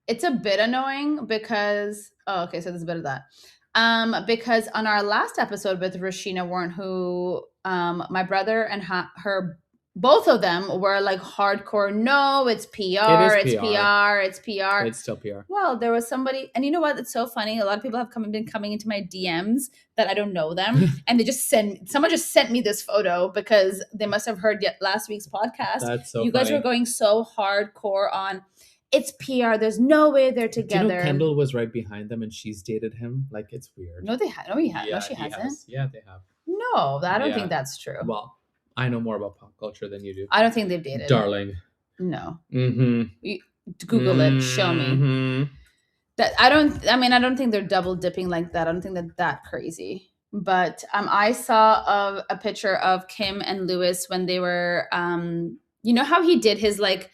Speaker 1: It's a bit annoying because so there's a bit of that. Because on our last episode with Rashina Warren, who my brother and her both of them were like hardcore. No, it's PR. It's PR. It's PR.
Speaker 2: It's still PR.
Speaker 1: Well, there was somebody, and you know what? It's so funny. A lot of people have been coming into my DMs that I don't know them, and someone just sent me this photo because they must have heard last week's podcast.
Speaker 2: That's so.
Speaker 1: You guys were going so hardcore on. It's PR. There's no way they're together.
Speaker 2: Do you know Kendall was right behind them, and she's dated him. Like it's weird.
Speaker 1: No, they have. No, he has.
Speaker 2: Yeah,
Speaker 1: no, she hasn't.
Speaker 2: Yeah, they have.
Speaker 1: No, I don't think that's true.
Speaker 2: Well, I know more about pop culture than you do.
Speaker 1: I don't think they've dated.
Speaker 2: Darling.
Speaker 1: No.
Speaker 2: Mm-hmm.
Speaker 1: Google it. Show me. That I don't think they're double dipping like that. I don't think that crazy. But I saw a picture of Kim and Lewis when they were you know how he did his like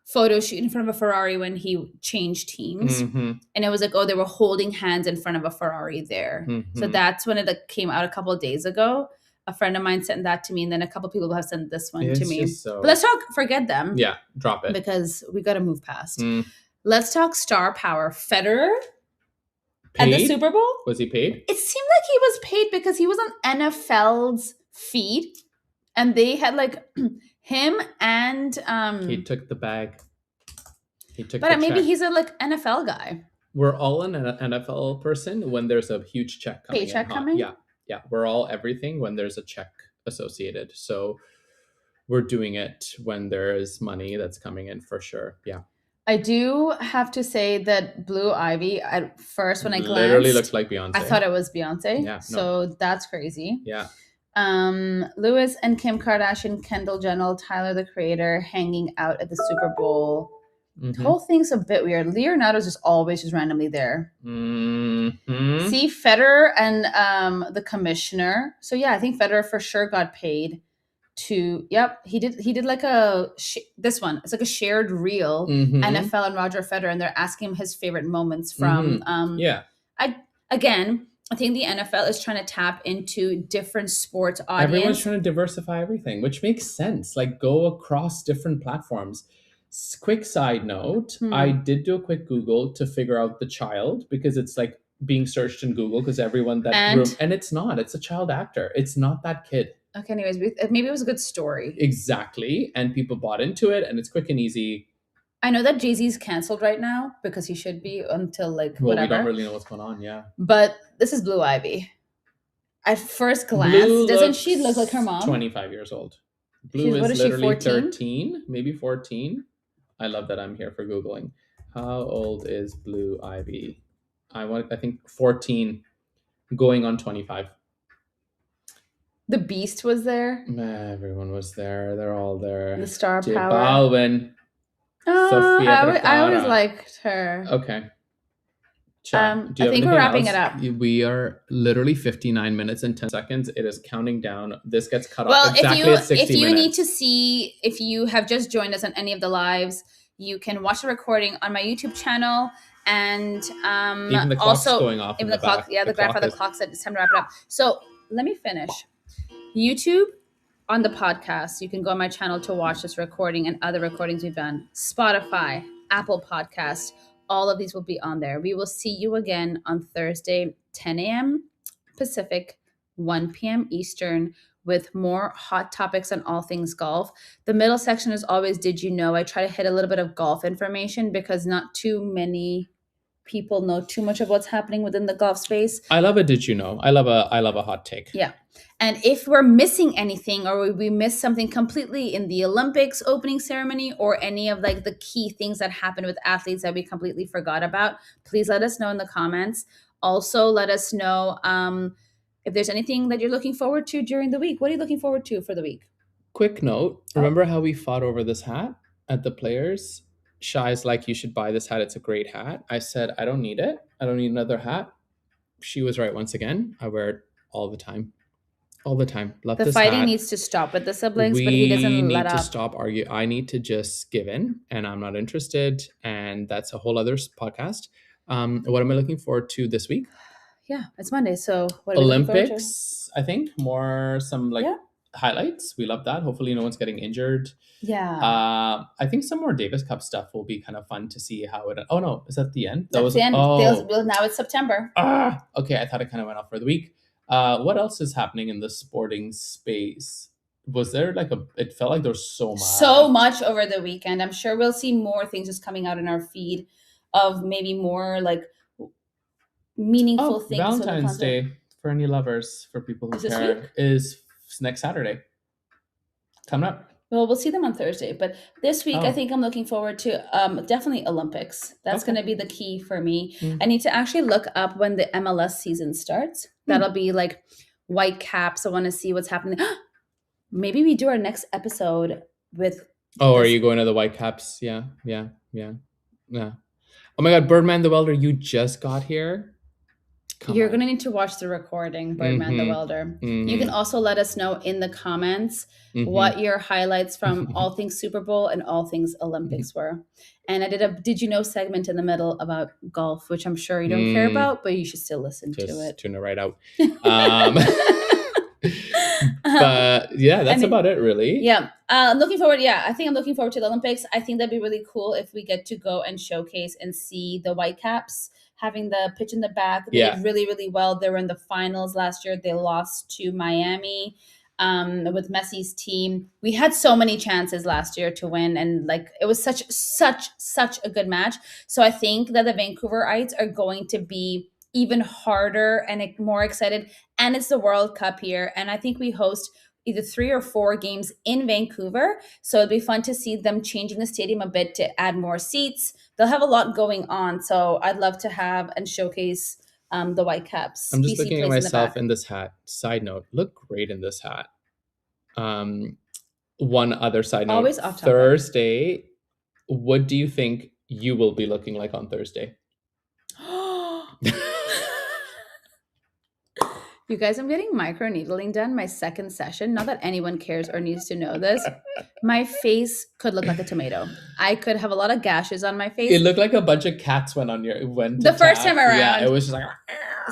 Speaker 1: photo shoot in front of a Ferrari when he changed teams, and it was like, they were holding hands in front of a Ferrari there. So that's when it like, came out a couple of days ago. A friend of mine sent that to me, and then a couple of people have sent this one to me. But let's forget them.
Speaker 2: Yeah, drop it.
Speaker 1: Because we got to move past. Let's talk star power. Federer
Speaker 2: paid?
Speaker 1: At the Super Bowl?
Speaker 2: Was he paid?
Speaker 1: It seemed like he was paid because he was on NFL's feed, and they had like him and
Speaker 2: he took the bag.
Speaker 1: But maybe he's a like NFL guy.
Speaker 2: We're all an NFL person when there's a huge check coming.
Speaker 1: Paycheck coming?
Speaker 2: Yeah. We're all everything when there's a check associated. So we're doing it when there is money that's coming in for sure. Yeah. I
Speaker 1: do have to say that Blue Ivy, at first when I glanced,
Speaker 2: literally looked like Beyonce.
Speaker 1: I thought it was Beyonce.
Speaker 2: Yeah.
Speaker 1: So that's crazy.
Speaker 2: Yeah.
Speaker 1: Lewis and Kim Kardashian, Kendall Jenner, Tyler the Creator hanging out at the Super Bowl. The whole thing's a bit weird. Leonardo's just always randomly there. See, Federer and the commissioner. So yeah, I think Federer for sure got paid to. Yep, he did like this one. It's like a shared reel. NFL and Roger Federer, and they're asking him his favorite moments from. I think the NFL is trying to tap into different sports audience.
Speaker 2: Everyone's trying to diversify everything, which makes sense. Like go across different platforms. Quick side note, I did do a quick Google to figure out the child because it's like being searched in Google because everyone and it's not. It's a child actor. It's not that kid.
Speaker 1: Okay, anyways, maybe it was a good story.
Speaker 2: Exactly. And people bought into it and it's quick and easy.
Speaker 1: I know that Jay-Z's canceled right now because he should be until like whatever.
Speaker 2: We don't really know what's going on, yeah.
Speaker 1: But this is Blue Ivy. At first glance, doesn't she look like her mom?
Speaker 2: 25 years old. Blue is literally 13, maybe 14. I love that I'm here for Googling. How old is Blue Ivy? I think 14, going on 25.
Speaker 1: The Beast was there.
Speaker 2: Everyone was there. They're all there.
Speaker 1: The star
Speaker 2: J
Speaker 1: power.
Speaker 2: Balvin. Sofia
Speaker 1: I always
Speaker 2: Vergara.
Speaker 1: liked her.
Speaker 2: Okay.
Speaker 1: I think we're wrapping it up.
Speaker 2: We are literally 59 minutes and 10 seconds. It is counting down. This gets cut off exactly at 60 minutes.
Speaker 1: If you need to see, if you have just joined us on any of the lives, you can watch the recording on my YouTube channel. And
Speaker 2: even the clock's
Speaker 1: also
Speaker 2: going off.
Speaker 1: even the clock, the grandfather clock said it's time to wrap it up. So let me finish. YouTube, on the podcast, you can go on my channel to watch this recording and other recordings we've done. Spotify, Apple Podcast, all of these will be on there. We will see you again on Thursday, 10 a.m. Pacific, 1 p.m. Eastern, with more hot topics on all things golf. The middle section is always Did You Know? I try to hit a little bit of golf information because not too many people know too much of what's happening within the golf space.
Speaker 2: I love a Did You Know? I love a hot take.
Speaker 1: Yeah. And if we're missing anything or we miss something completely in the Olympics opening ceremony or any of like the key things that happened with athletes that we completely forgot about, please let us know in the comments. Also, let us know if there's anything that you're looking forward to during the week. What are you looking forward to for the week?
Speaker 2: Quick note. Remember how we fought over this hat at the Players? Shai's like, you should buy this hat. It's a great hat. I said, I don't need it. I don't need another hat. She was right once again. I wear it all the time. All the time. Love this hat.
Speaker 1: The fighting needs to stop with the siblings, but he doesn't let up.
Speaker 2: We need to stop arguing. I need to just give in, and I'm not interested. And that's a whole other podcast. What am I looking forward to this week?
Speaker 1: Yeah, it's Monday. So what are
Speaker 2: Olympics, I think. Some highlights. We love that. Hopefully no one's getting injured.
Speaker 1: Yeah.
Speaker 2: I think some more Davis Cup stuff will be kind of fun to see how it... Oh, no. Is that the end?
Speaker 1: That's the end. Now it's September.
Speaker 2: Okay. I thought it kind of went off for the week. What else is happening in the sporting space? Was there it felt like there was so much
Speaker 1: over the weekend. I'm sure we'll see more things just coming out in our feed of maybe more like meaningful things.
Speaker 2: Valentine's Day for any lovers, for people who care, is next Saturday. Coming up.
Speaker 1: Well, we'll see them on Thursday. But this week, I think I'm looking forward to definitely Olympics. That's going to be the key for me. I need to actually look up when the MLS season starts. That'll be like white caps. I want to see what's happening. Maybe we do our next episode with...
Speaker 2: are you going to the white caps? Yeah. Oh my God, Birdman the Welder, you just got here?
Speaker 1: You're going to need to watch the recording, Birdman the Welder. You can also let us know in the comments what your highlights from all things Super Bowl and all things Olympics were. And I did a Did You Know segment in the middle about golf, which I'm sure you don't care about, but you should still listen to it.
Speaker 2: Tune it right out. But yeah, that's about it, really.
Speaker 1: Yeah. I'm looking forward. Yeah, I think I'm looking forward to the Olympics. I think that'd be really cool if we get to go and showcase and see the Whitecaps having the pitch in the back. They did really, really well. They were in the finals last year. They lost to Miami with Messi's team. We had so many chances last year to win, and it was such a good match. So I think that the Vancouverites are going to be even harder and more excited. And it's the World Cup here. And I think we host either 3 or 4 games in Vancouver. So it'd be fun to see them changing the stadium a bit to add more seats. They'll have a lot going on. So I'd love to have and showcase the Whitecaps.
Speaker 2: I'm just looking at myself in this hat. Side note, look great in this hat. One other side note.
Speaker 1: Always off topic.
Speaker 2: Thursday, what do you think you will be looking like on Thursday?
Speaker 1: You guys, I'm getting microneedling done, my second session. Not that anyone cares or needs to know this. My face could look like a tomato. I could have a lot of gashes on my face.
Speaker 2: It looked like a bunch of cats went
Speaker 1: the first time around.
Speaker 2: Yeah, it was just like...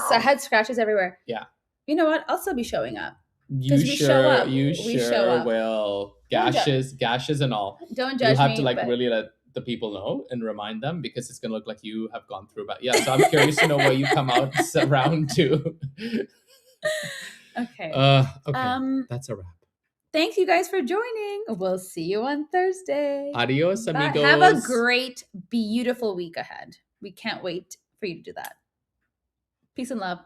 Speaker 1: So I had scratches everywhere.
Speaker 2: Yeah.
Speaker 1: You know what? I'll still be showing up.
Speaker 2: You sure will. Gashes and all.
Speaker 1: Don't judge me.
Speaker 2: You have to really let the people know and remind them, because it's going to look like you have gone through about... Yeah, so I'm curious to know what you come out round to.
Speaker 1: Okay.
Speaker 2: Okay. That's a wrap.
Speaker 1: Thank you guys for joining. We'll see you on Thursday.
Speaker 2: Adios, amigos.
Speaker 1: Have a great, beautiful week ahead. We can't wait for you to do that. Peace and love.